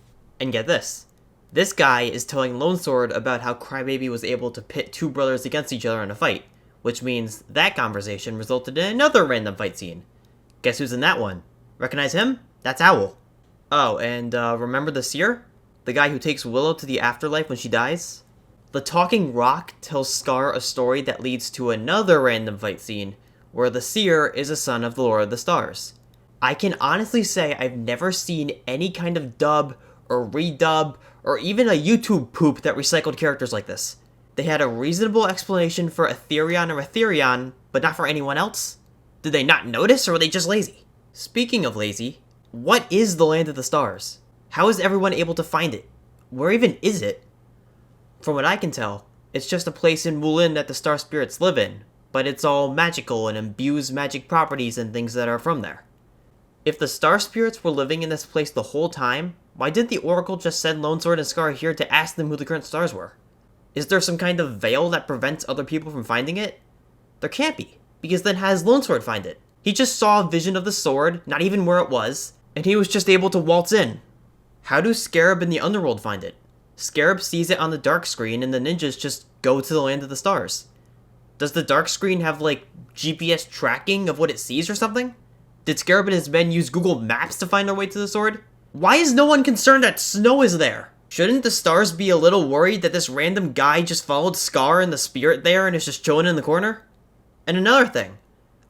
And get this. This guy is telling Lone Sword about how Crybaby was able to pit 2 brothers against each other in a fight, which means that conversation resulted in another random fight scene. Guess who's in that one? Recognize him? That's Owl. Oh, and remember the seer? The guy who takes Willow to the afterlife when she dies? The talking rock tells Scar a story that leads to another random fight scene, where the seer is a son of the Lord of the Stars. I can honestly say I've never seen any kind of dub, or redub, or even a YouTube poop that recycled characters like this. They had a reasonable explanation for Etherion or Etherion, but not for anyone else? Did they not notice, or were they just lazy? Speaking of lazy, what is the Land of the Stars? How is everyone able to find it? Where even is it? From what I can tell, it's just a place in Wulin that the star spirits live in, but it's all magical and imbues magic properties and things that are from there. If the star spirits were living in this place the whole time, why didn't the Oracle just send Lone Sword and Scar here to ask them who the current stars were? Is there some kind of veil that prevents other people from finding it? There can't be, because then how does Lone Sword find it? He just saw a vision of the sword, not even where it was, and he was just able to waltz in. How do Scarab and the Underworld find it? Scarab sees it on the dark screen and the ninjas just go to the Land of the Stars. Does the dark screen have like GPS tracking of what it sees or something? Did Scarab and his men use Google Maps to find their way to the sword? Why is no one concerned that snow is there? Shouldn't the stars be a little worried that this random guy just followed Scar and the spirit there and is just chilling in the corner? And another thing,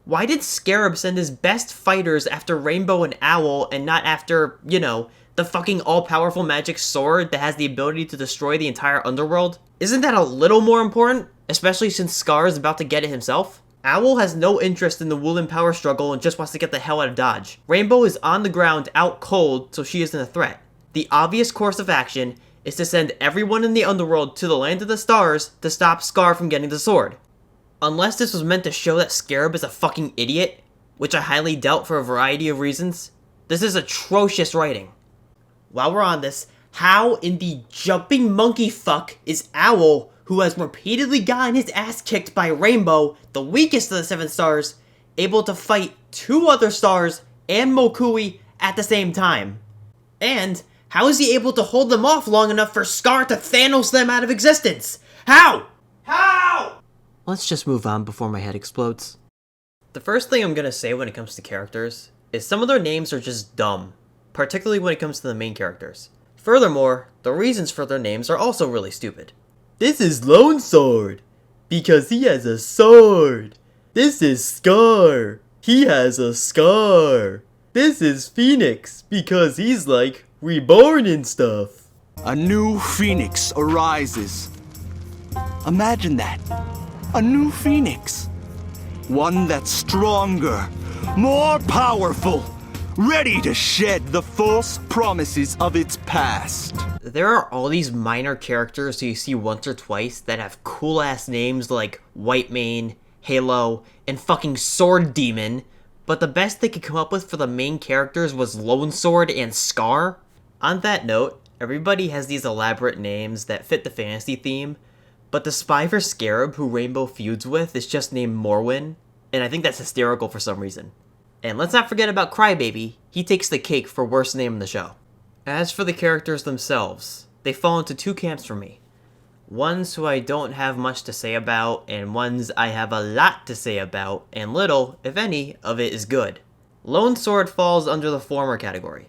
why did Scarab send his best fighters after Rainbow and Owl and not after, you know, the fucking all-powerful magic sword that has the ability to destroy the entire underworld? Isn't that a little more important? Especially since Scar is about to get it himself? Owl has no interest in the Wulin power struggle and just wants to get the hell out of Dodge. Rainbow is on the ground out cold, so she isn't a threat. The obvious course of action is to send everyone in the underworld to the Land of the Stars to stop Scar from getting the sword. Unless this was meant to show that Scarab is a fucking idiot, which I highly doubt for a variety of reasons, this is atrocious writing. While we're on this, how in the jumping monkey fuck is Owl, who has repeatedly gotten his ass kicked by Rainbow, the weakest of the 7 stars, able to fight 2 other stars and Mokui at the same time? And how is he able to hold them off long enough for Scar to Thanos them out of existence? How? How? Let's just move on before my head explodes. The first thing I'm gonna say when it comes to characters is some of their names are just dumb, particularly when it comes to the main characters. Furthermore, the reasons for their names are also really stupid. This is Lone Sword, because he has a sword. This is Scar, he has a scar. This is Phoenix, because he's like reborn and stuff. A new phoenix arises. Imagine that. A new phoenix. One that's stronger, more powerful, ready to shed the false promises of its past. There are all these minor characters who you see once or twice that have cool-ass names like Whitemane, Halo, and fucking Sword Demon, but the best they could come up with for the main characters was Lone Sword and Scar. On that note, everybody has these elaborate names that fit the fantasy theme, but the spy for Scarab who Rainbow feuds with is just named Morwin, and I think that's hysterical for some reason. And let's not forget about Crybaby, he takes the cake for worst name in the show. As for the characters themselves, they fall into two camps for me. Ones who I don't have much to say about, and ones I have a lot to say about, and little, if any, of it is good. Lone Sword falls under the former category.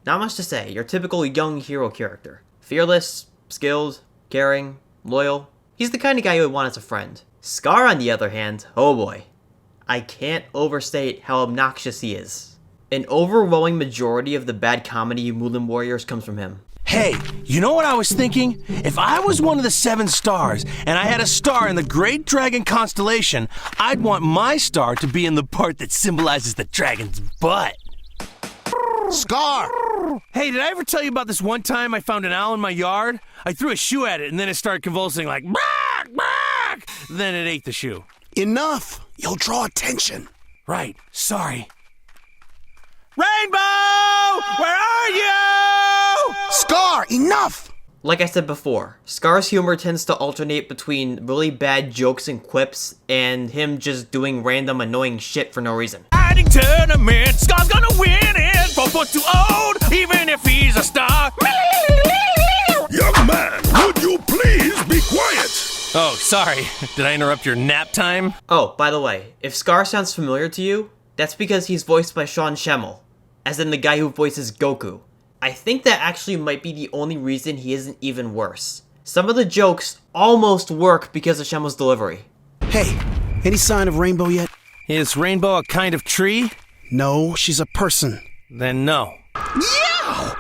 Not much to say, your typical young hero character. Fearless, skilled, caring, loyal. He's the kind of guy you would want as a friend. Scar, on the other hand, oh boy. I can't overstate how obnoxious he is. An overwhelming majority of the bad comedy in Wulin Warriors comes from him. Hey, you know what I was thinking? If I was one of the 7 stars and I had a star in the Great Dragon constellation, I'd want my star to be in the part that symbolizes the dragon's butt. Scar! Hey, did I ever tell you about this one time I found an owl in my yard? I threw a shoe at it and then it started convulsing like bark, bark. Then it ate the shoe. Enough! You'll draw attention. Right, sorry. Rainbow! Where are you? Scar, enough! Like I said before, Scar's humor tends to alternate between really bad jokes and quips and him just doing random annoying shit for no reason. Fighting tournament, Scar's gonna win it. 4 foot too old, even if he's a star. Young man, would you please be quiet? Oh, sorry. Did I interrupt your nap time? Oh, by the way, if Scar sounds familiar to you, that's because he's voiced by Sean Schemmel, as in the guy who voices Goku. I think that actually might be the only reason he isn't even worse. Some of the jokes almost work because of Schemmel's delivery. Hey, any sign of Rainbow yet? Is Rainbow a kind of tree? No, she's a person. Then no. Yow!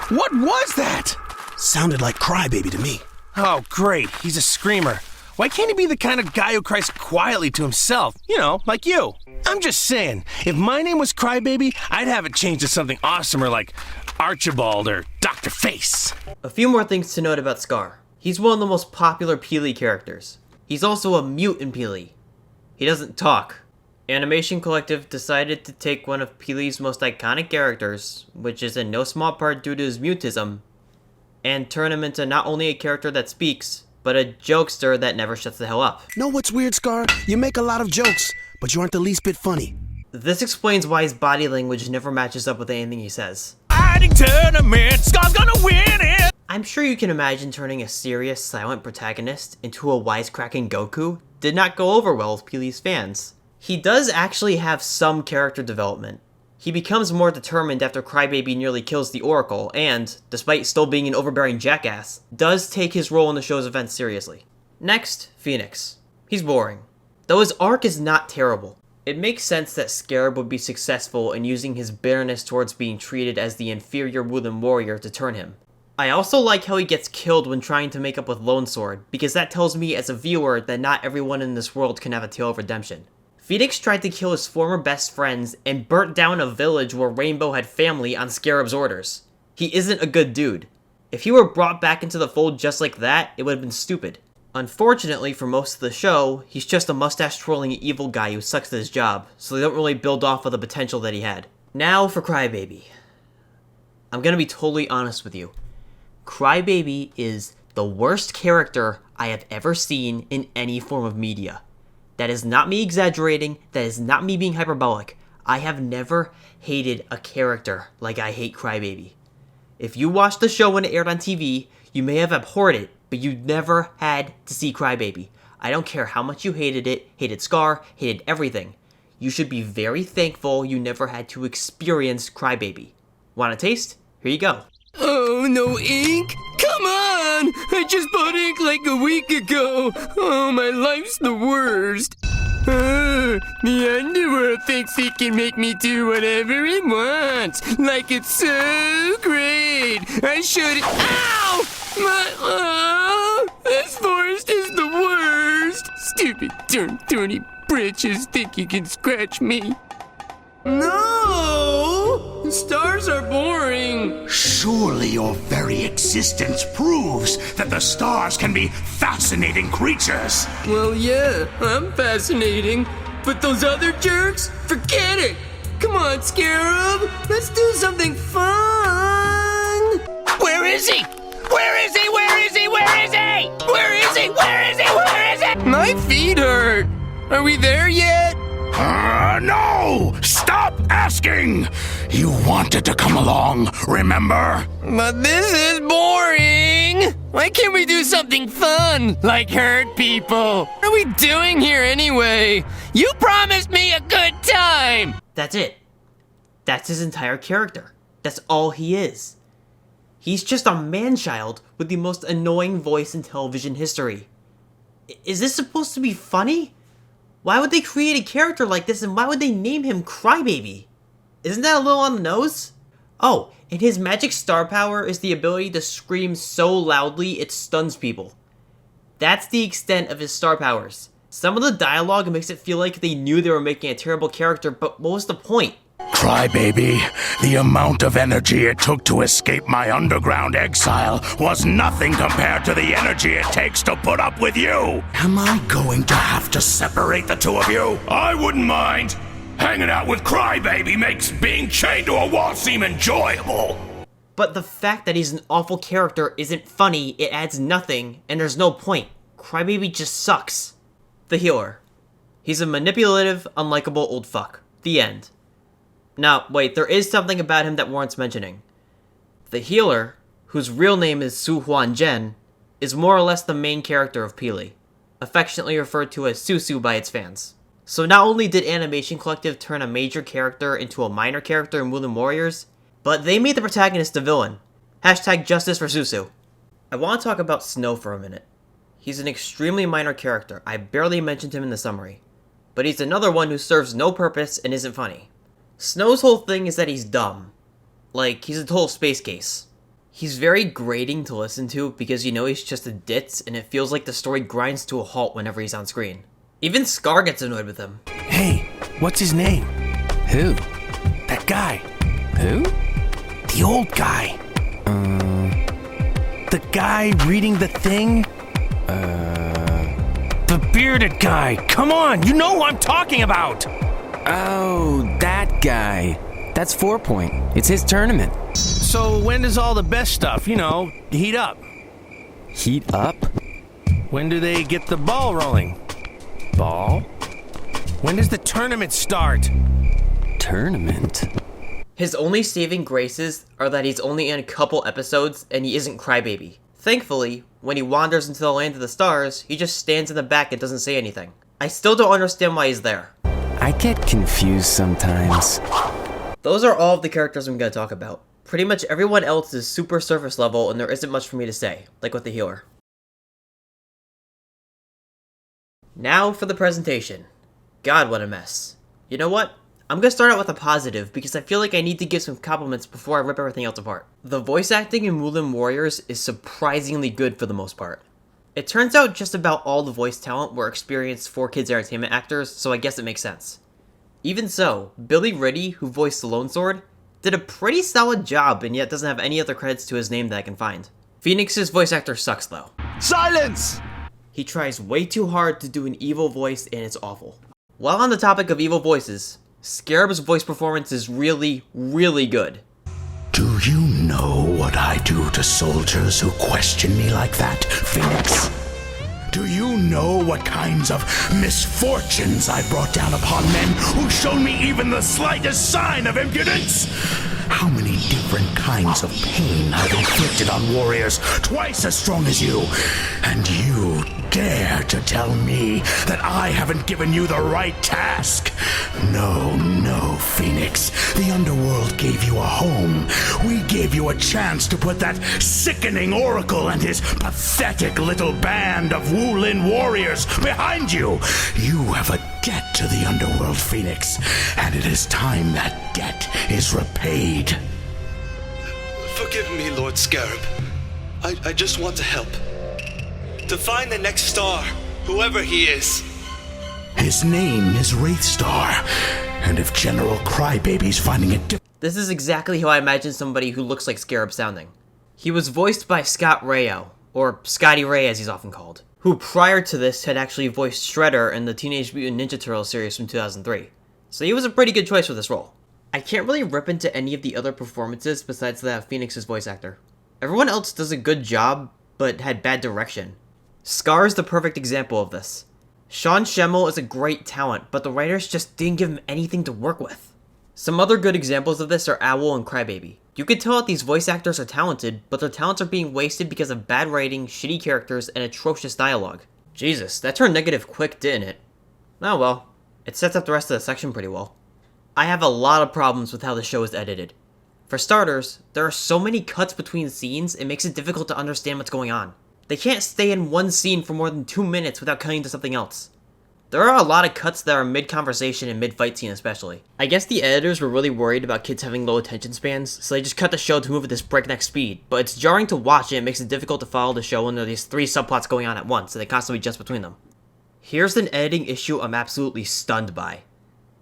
What was that? Sounded like Crybaby to me. Oh, great. He's a screamer. Why can't he be the kind of guy who cries quietly to himself? You know, like you. I'm just saying, if my name was Crybaby, I'd have it changed to something awesomer like Archibald or Dr. Face. A few more things to note about Scar. He's one of the most popular Peely characters. He's also a mute in Peely. He doesn't talk. Animation Collective decided to take one of Peely's most iconic characters, which is in no small part due to his mutism, and turn him into not only a character that speaks, but a jokester that never shuts the hell up. Know what's weird, Scar? You make a lot of jokes, but you aren't the least bit funny. This explains why his body language never matches up with anything he says. Fighting tournament, Scar's gonna win it! I'm sure you can imagine turning a serious, silent protagonist into a wisecracking Goku did not go over well with Peely's fans. He does actually have some character development. He becomes more determined after Crybaby nearly kills the Oracle and, despite still being an overbearing jackass, does take his role in the show's events seriously. Next, Phoenix. He's boring. Though his arc is not terrible. It makes sense that Scarab would be successful in using his bitterness towards being treated as the inferior Wulin Warrior to turn him. I also like how he gets killed when trying to make up with Lone Sword, because that tells me as a viewer that not everyone in this world can have a tale of redemption. Phoenix tried to kill his former best friends and burnt down a village where Rainbow had family on Scarab's orders. He isn't a good dude. If he were brought back into the fold just like that, it would have been stupid. Unfortunately for most of the show, he's just a mustache-twirling evil guy who sucks at his job, so they don't really build off of the potential that he had. Now for Crybaby. I'm gonna be totally honest with you. Crybaby is the worst character I have ever seen in any form of media. That is not me exaggerating, that is not me being hyperbolic. I have never hated a character like I hate Crybaby. If you watched the show when it aired on TV, you may have abhorred it, but you never had to see Crybaby. I don't care how much you hated it, hated Scar, hated everything. You should be very thankful you never had to experience Crybaby. Want a taste? Here you go. Oh, no ink? Come on! I just bought ink like a week ago. Oh, my life's the worst. The underworld thinks it can make me do whatever it wants. Like it's so great. I should... Ow! This forest is the worst. Stupid, thorny britches think you can scratch me. No! Stars are boring. Surely your very existence proves that the stars can be fascinating creatures. Well, yeah, I'm fascinating. But those other jerks? Forget it! Come on, Scarab! Let's do something fun! Where is he? Where is he? Where is he? Where is he? Where is he? Where is he? Where is he? My feet hurt. Are we there yet? No! Stop asking! You wanted to come along, remember? But this is boring! Why can't we do something fun? Like hurt people? What are we doing here anyway? You promised me a good time! That's it. That's his entire character. That's all he is. He's just a man-child with the most annoying voice in television history. Is this supposed to be funny? Why would they create a character like this, and why would they name him Crybaby? Isn't that a little on the nose? Oh, and his magic star power is the ability to scream so loudly it stuns people. That's the extent of his star powers. Some of the dialogue makes it feel like they knew they were making a terrible character, but what was the point? Crybaby, the amount of energy it took to escape my underground exile was nothing compared to the energy it takes to put up with you. Am I going to have to separate the two of you? I wouldn't mind. Hanging out with Crybaby makes being chained to a wall seem enjoyable. But the fact that he's an awful character isn't funny, it adds nothing, and there's no point. Crybaby just sucks. The Healer. He's a manipulative, unlikable old fuck. The end. Now, wait, there is something about him that warrants mentioning. The Healer, whose real name is Su Huan Zhen, is more or less the main character of Peely, affectionately referred to as Susu by its fans. So not only did Animation Collective turn a major character into a minor character in Wulin Warriors, but they made the protagonist a villain. Hashtag justice for Susu. I want to talk about Snow for a minute. He's an extremely minor character. I barely mentioned him in the summary. But he's another one who serves no purpose and isn't funny. Snow's whole thing is that he's dumb. Like, he's a total space case. He's very grating to listen to because you know he's just a ditz and it feels like the story grinds to a halt whenever he's on screen. Even Scar gets annoyed with him. Hey, what's his name? Who? That guy. Who? The old guy. The guy reading the thing? The bearded guy. Come on, you know who I'm talking about. Oh, that guy. That's 4 Point. It's his tournament. So when does all the best stuff, heat up? Heat up? When do they get the ball rolling? Ball? When does the tournament start? Tournament? His only saving graces are that he's only in a couple episodes and he isn't Crybaby. Thankfully, when he wanders into the land of the stars, he just stands in the back and doesn't say anything. I still don't understand why he's there. I get confused sometimes. Those are all of the characters I'm going to talk about. Pretty much everyone else is super surface level and there isn't much for me to say, like with the Healer. Now for the presentation. God, what a mess. You know what? I'm going to start out with a positive because I feel like I need to give some compliments before I rip everything else apart. The voice acting in Wulin Warriors is surprisingly good for the most part. It turns out just about all the voice talent were experienced 4Kids Entertainment actors, so I guess it makes sense. Even so, Billy Riddy, who voiced the Lone Sword, did a pretty solid job and yet doesn't have any other credits to his name that I can find. Phoenix's voice actor sucks though. Silence! He tries way too hard to do an evil voice and it's awful. While on the topic of evil voices, Scarab's voice performance is really, really good. Do you know what I do to soldiers who question me like that, Phoenix? Do you know what kinds of misfortunes I brought down upon men who showed me even the slightest sign of impudence? How many different kinds of pain I've inflicted on warriors twice as strong as you, and you dare to tell me that I haven't given you the right task? No, no, Phoenix. The underworld gave you a home. We gave you a chance to put that sickening Oracle and his pathetic little band of Wulin Warriors behind you. You have a debt to the underworld, Phoenix, and it is time that debt is repaid. Forgive me, Lord Scarab. I just want to help. To find the next star, whoever he is. His name is Wraithstar, and if General Crybaby's finding it difficult... This is exactly how I imagine somebody who looks like Scarab sounding. He was voiced by Scott Rayo, or Scotty Ray as he's often called, who prior to this had actually voiced Shredder in the Teenage Mutant Ninja Turtles series from 2003. So he was a pretty good choice for this role. I can't really rip into any of the other performances besides that of Phoenix's voice actor. Everyone else does a good job, but had bad direction. Scar is the perfect example of this. Sean Schemmel is a great talent, but the writers just didn't give him anything to work with. Some other good examples of this are Owl and Crybaby. You can tell that these voice actors are talented, but their talents are being wasted because of bad writing, shitty characters, and atrocious dialogue. Jesus, that turned negative quick, didn't it? Oh well, it sets up the rest of the section pretty well. I have a lot of problems with how the show is edited. For starters, there are so many cuts between scenes, it makes it difficult to understand what's going on. They can't stay in one scene for more than 2 minutes without cutting to something else. There are a lot of cuts that are mid-conversation and mid-fight scene especially. I guess the editors were really worried about kids having low attention spans, so they just cut the show to move at this breakneck speed, but it's jarring to watch and it makes it difficult to follow the show when there are these 3 subplots going on at once and they constantly jump between them. Here's an editing issue I'm absolutely stunned by.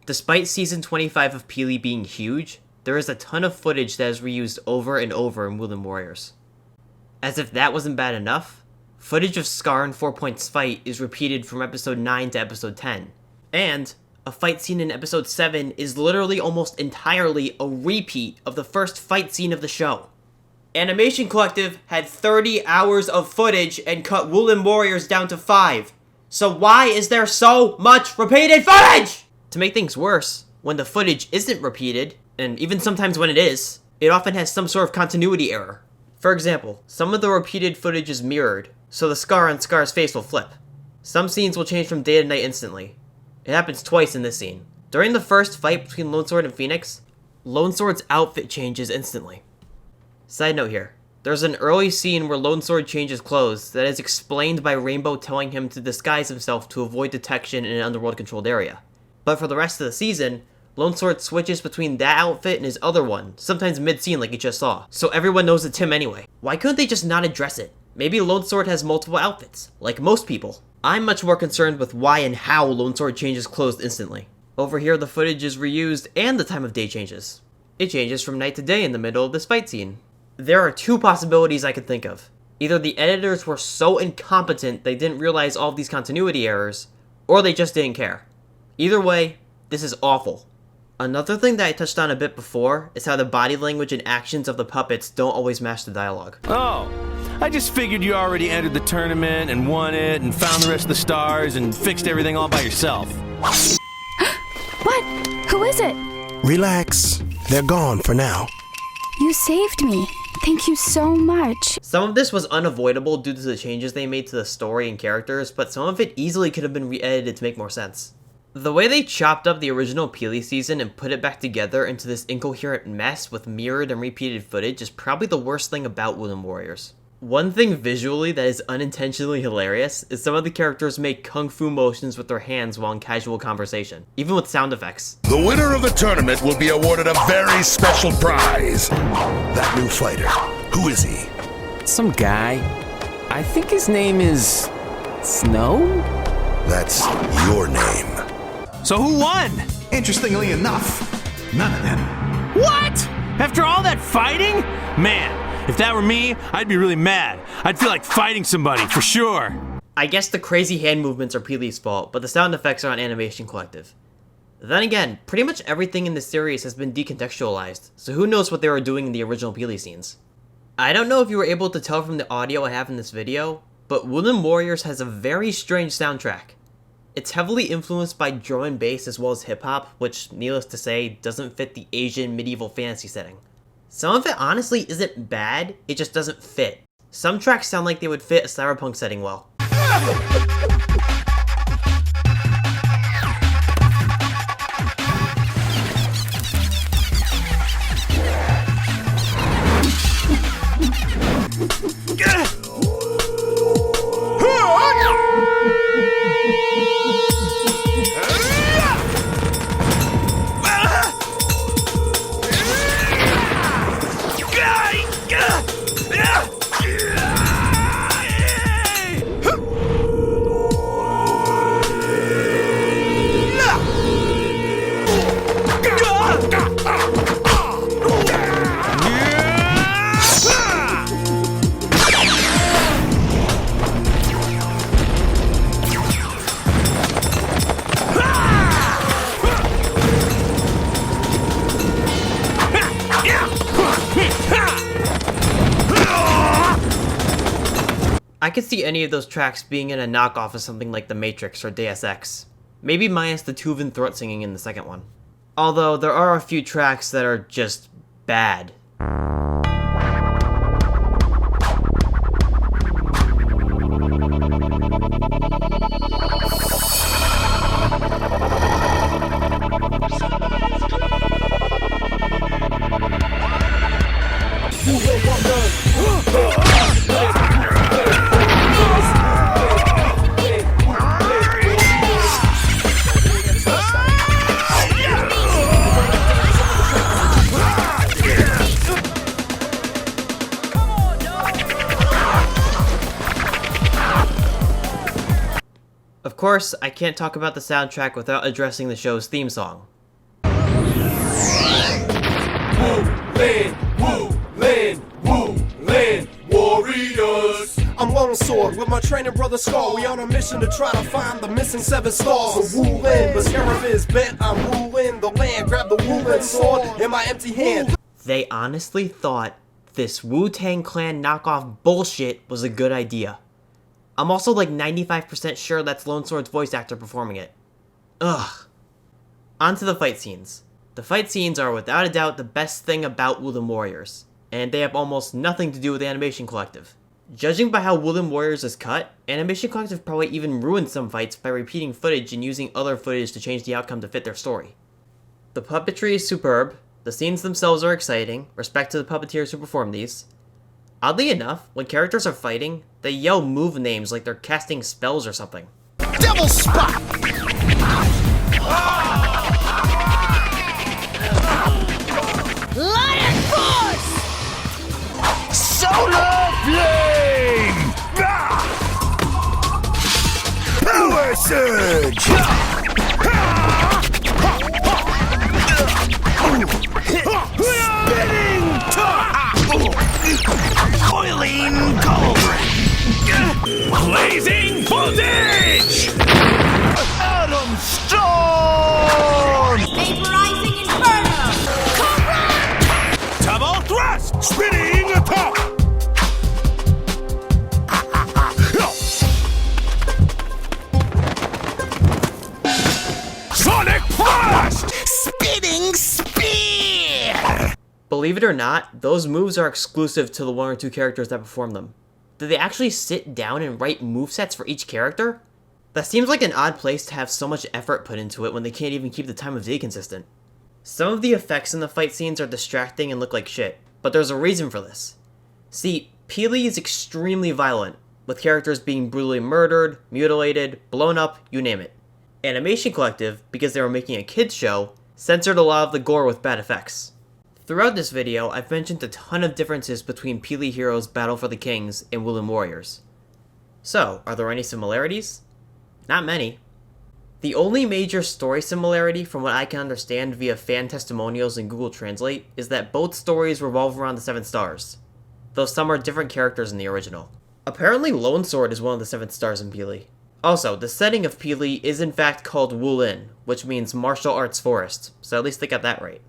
Despite season 25 of Peely being huge, there is a ton of footage that is reused over and over in Wulin Warriors. As if that wasn't bad enough, footage of Scar and 4 Point's fight is repeated from episode 9 to episode 10. And a fight scene in episode 7 is literally almost entirely a repeat of the first fight scene of the show. Animation Collective had 30 hours of footage and cut Wulin Warriors down to 5. So why is there so much repeated footage? To make things worse, when the footage isn't repeated, and even sometimes when it is, it often has some sort of continuity error. For example, some of the repeated footage is mirrored, so the scar on Scar's face will flip. Some scenes will change from day to night instantly. It happens twice in this scene. During the first fight between Lone Sword and Phoenix, Lone Sword's outfit changes instantly. Side note here, there's an early scene where Lone Sword changes clothes that is explained by Rainbow telling him to disguise himself to avoid detection in an underworld controlled area. But for the rest of the season, Lone Sword switches between that outfit and his other one, sometimes mid-scene like you just saw, so everyone knows it's him anyway. Why couldn't they just not address it? Maybe Lone Sword has multiple outfits, like most people. I'm much more concerned with why and how Lone Sword changes clothes instantly. Over here the footage is reused and the time of day changes. It changes from night to day in the middle of this fight scene. There are 2 possibilities I could think of. Either the editors were so incompetent they didn't realize all of these continuity errors, or they just didn't care. Either way, this is awful. Another thing that I touched on a bit before is how the body language and actions of the puppets don't always match the dialogue. Oh, I just figured you already entered the tournament and won it and found the rest of the stars and fixed everything all by yourself. What? Who is it? Relax. They're gone for now. You saved me. Thank you so much. Some of this was unavoidable due to the changes they made to the story and characters, but some of it easily could have been re-edited to make more sense. The way they chopped up the original Peely season and put it back together into this incoherent mess with mirrored and repeated footage is probably the worst thing about Wulin Warriors. One thing visually that is unintentionally hilarious is some of the characters make kung fu motions with their hands while in casual conversation, even with sound effects. The winner of the tournament will be awarded a very special prize. That new fighter, who is he? Some guy. I think his name is... Snow? That's your name. So who won? Interestingly enough, none of them. What? After all that fighting? Man, if that were me, I'd be really mad. I'd feel like fighting somebody, for sure. I guess the crazy hand movements are Peely's fault, but the sound effects are on Animation Collective. Then again, pretty much everything in this series has been decontextualized, so who knows what they were doing in the original Peely scenes. I don't know if you were able to tell from the audio I have in this video, but Wulin Warriors has a very strange soundtrack. It's heavily influenced by drum and bass as well as hip-hop, which, needless to say, doesn't fit the Asian medieval fantasy setting. Some of it honestly isn't bad, it just doesn't fit. Some tracks sound like they would fit a cyberpunk setting well. could see any of those tracks being in a knockoff of something like The Matrix or Deus Ex. Maybe minus the Tuvan throat singing in the second one. Although there are a few tracks that are just bad. Of course, I can't talk about the soundtrack without addressing the show's theme song. Wulin Warriors. I'm Lone Sword with my training brother Scar. We on a mission to try to find the missing 7 stars. So Wulin, but Sheriff is bent. I'm ruling the land. Grab the Wulin sword in my empty hand. They honestly thought this Wu-Tang Clan knockoff bullshit was a good idea. I'm also like 95% sure that's Lone Sword's voice actor performing it. Ugh. On to the fight scenes. The fight scenes are without a doubt the best thing about Wulin Warriors, and they have almost nothing to do with Animation Collective. Judging by how Wulin Warriors is cut, Animation Collective probably even ruined some fights by repeating footage and using other footage to change the outcome to fit their story. The puppetry is superb, the scenes themselves are exciting, respect to the puppeteers who perform these. Oddly enough, when characters are fighting, they yell move names like they're casting spells or something. Devil Spot! Lion Force! Solar Flame! Power Surge! Spinning Top! Coiling Cauldron! Blazing Voltage! Atom Storm! Vaporizing Inferno! Cobra! Double Thrust! Spinning Top! Sonic Blast! Spinning Spear! Believe it or not, those moves are exclusive to the 1 or 2 characters that perform them. Did they actually sit down and write movesets for each character? That seems like an odd place to have so much effort put into it when they can't even keep the time of day consistent. Some of the effects in the fight scenes are distracting and look like shit, but there's a reason for this. See, Peely is extremely violent, with characters being brutally murdered, mutilated, blown up, you name it. Animation Collective, because they were making a kids show, censored a lot of the gore with bad effects. Throughout this video, I've mentioned a ton of differences between Peely Heroes Battle for the Kings and Wulin Warriors. So, are there any similarities? Not many. The only major story similarity from what I can understand via fan testimonials and Google Translate is that both stories revolve around the 7 stars, though some are different characters in the original. Apparently Lone Sword is one of the 7 stars in Peely. Also, the setting of Peely is in fact called Wulin, which means martial arts forest, so at least they got that right.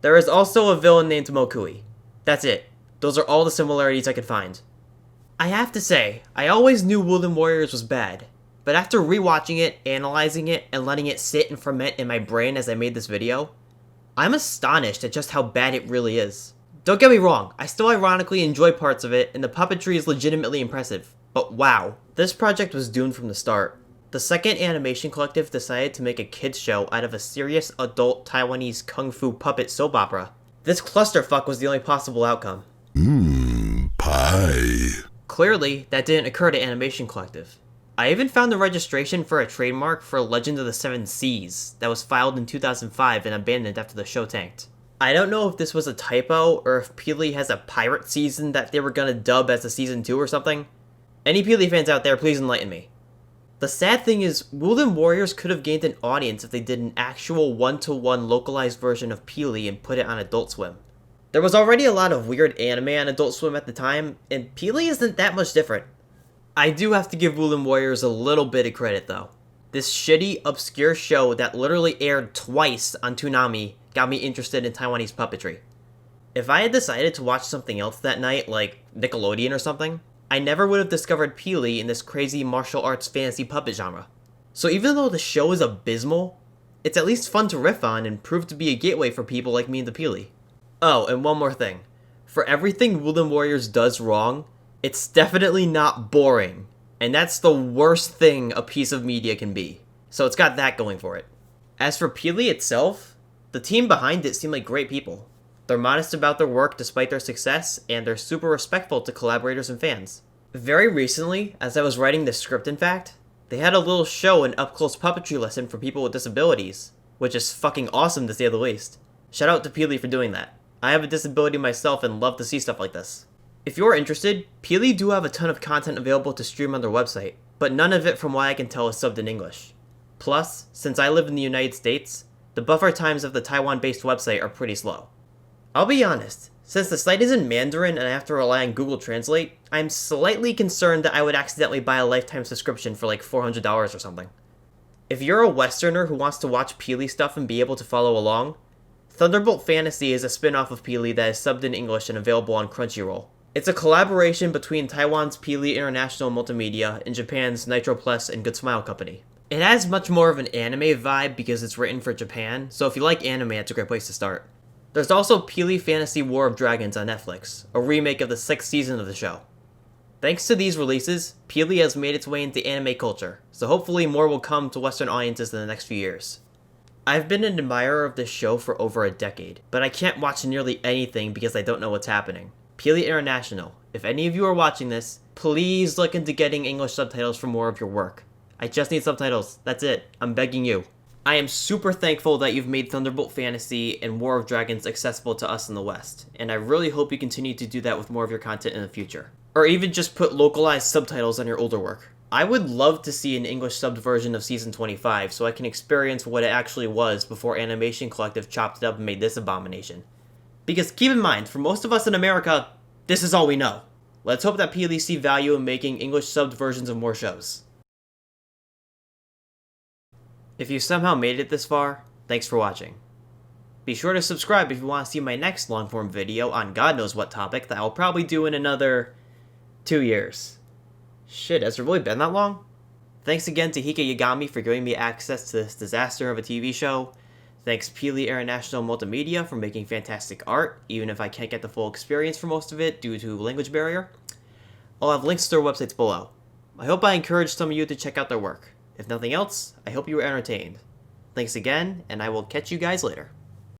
There is also a villain named Mokui. That's it. Those are all the similarities I could find. I have to say, I always knew Wulin Warriors was bad, but after rewatching it, analyzing it, and letting it sit and ferment in my brain as I made this video, I'm astonished at just how bad it really is. Don't get me wrong, I still ironically enjoy parts of it, and the puppetry is legitimately impressive, but wow, this project was doomed from the start. The second Animation Collective decided to make a kids show out of a serious adult Taiwanese kung fu puppet soap opera. This clusterfuck was the only possible outcome. Pie. Clearly, that didn't occur to Animation Collective. I even found the registration for a trademark for Legend of the Seven Seas that was filed in 2005 and abandoned after the show tanked. I don't know if this was a typo or if Peely has a pirate season that they were gonna dub as a season 2 or something. Any Peely fans out there, please enlighten me. The sad thing is, Wulin Warriors could have gained an audience if they did an actual one-to-one localized version of Peely and put it on Adult Swim. There was already a lot of weird anime on Adult Swim at the time, and Peely isn't that much different. I do have to give Wulin Warriors a little bit of credit though. This shitty, obscure show that literally aired twice on Toonami got me interested in Taiwanese puppetry. If I had decided to watch something else that night, like Nickelodeon or something, I never would have discovered Peely in this crazy martial arts fantasy puppet genre. So even though the show is abysmal, it's at least fun to riff on and prove to be a gateway for people like me into Peely. Oh, and one more thing. For everything Wulin Warriors does wrong, it's definitely not boring. And that's the worst thing a piece of media can be. So it's got that going for it. As for Peely itself, the team behind it seem like great people. They're modest about their work despite their success, and they're super respectful to collaborators and fans. Very recently, as I was writing the script in fact, they had a little show and up-close puppetry lesson for people with disabilities, which is fucking awesome to say the least. Shout out to Peely for doing that. I have a disability myself and love to see stuff like this. If you're interested, Peely do have a ton of content available to stream on their website, but none of it from what I can tell is subbed in English. Plus, since I live in the United States, the buffer times of the Taiwan-based website are pretty slow. I'll be honest, since the site is in Mandarin and I have to rely on Google Translate, I'm slightly concerned that I would accidentally buy a lifetime subscription for like $400 or something. If you're a Westerner who wants to watch Peely stuff and be able to follow along, Thunderbolt Fantasy is a spin-off of Peely that is subbed in English and available on Crunchyroll. It's a collaboration between Taiwan's Peely International Multimedia and Japan's Nitro Plus and Good Smile Company. It has much more of an anime vibe because it's written for Japan, so if you like anime, it's a great place to start. There's also Peely Fantasy War of Dragons on Netflix, a remake of the 6th season of the show. Thanks to these releases, Peely has made its way into anime culture, so hopefully more will come to Western audiences in the next few years. I've been an admirer of this show for over a decade, but I can't watch nearly anything because I don't know what's happening. Peely International, if any of you are watching this, please look into getting English subtitles for more of your work. I just need subtitles, that's it, I'm begging you. I am super thankful that you've made Thunderbolt Fantasy and War of Dragons accessible to us in the West, and I really hope you continue to do that with more of your content in the future. Or even just put localized subtitles on your older work. I would love to see an English subbed version of Season 25 so I can experience what it actually was before Animation Collective chopped it up and made this abomination. Because keep in mind, for most of us in America, this is all we know. Let's hope that Peely see value in making English subbed versions of more shows. If you somehow made it this far, thanks for watching. Be sure to subscribe if you want to see my next long-form video on God knows what topic that I'll probably do in another 2 years. Shit, has it really been that long? Thanks again to Hika Yagami for giving me access to this disaster of a TV show. Thanks Peely International Multimedia for making fantastic art, even if I can't get the full experience for most of it due to language barrier. I'll have links to their websites below. I hope I encouraged some of you to check out their work. If nothing else, I hope you were entertained. Thanks again, and I will catch you guys later.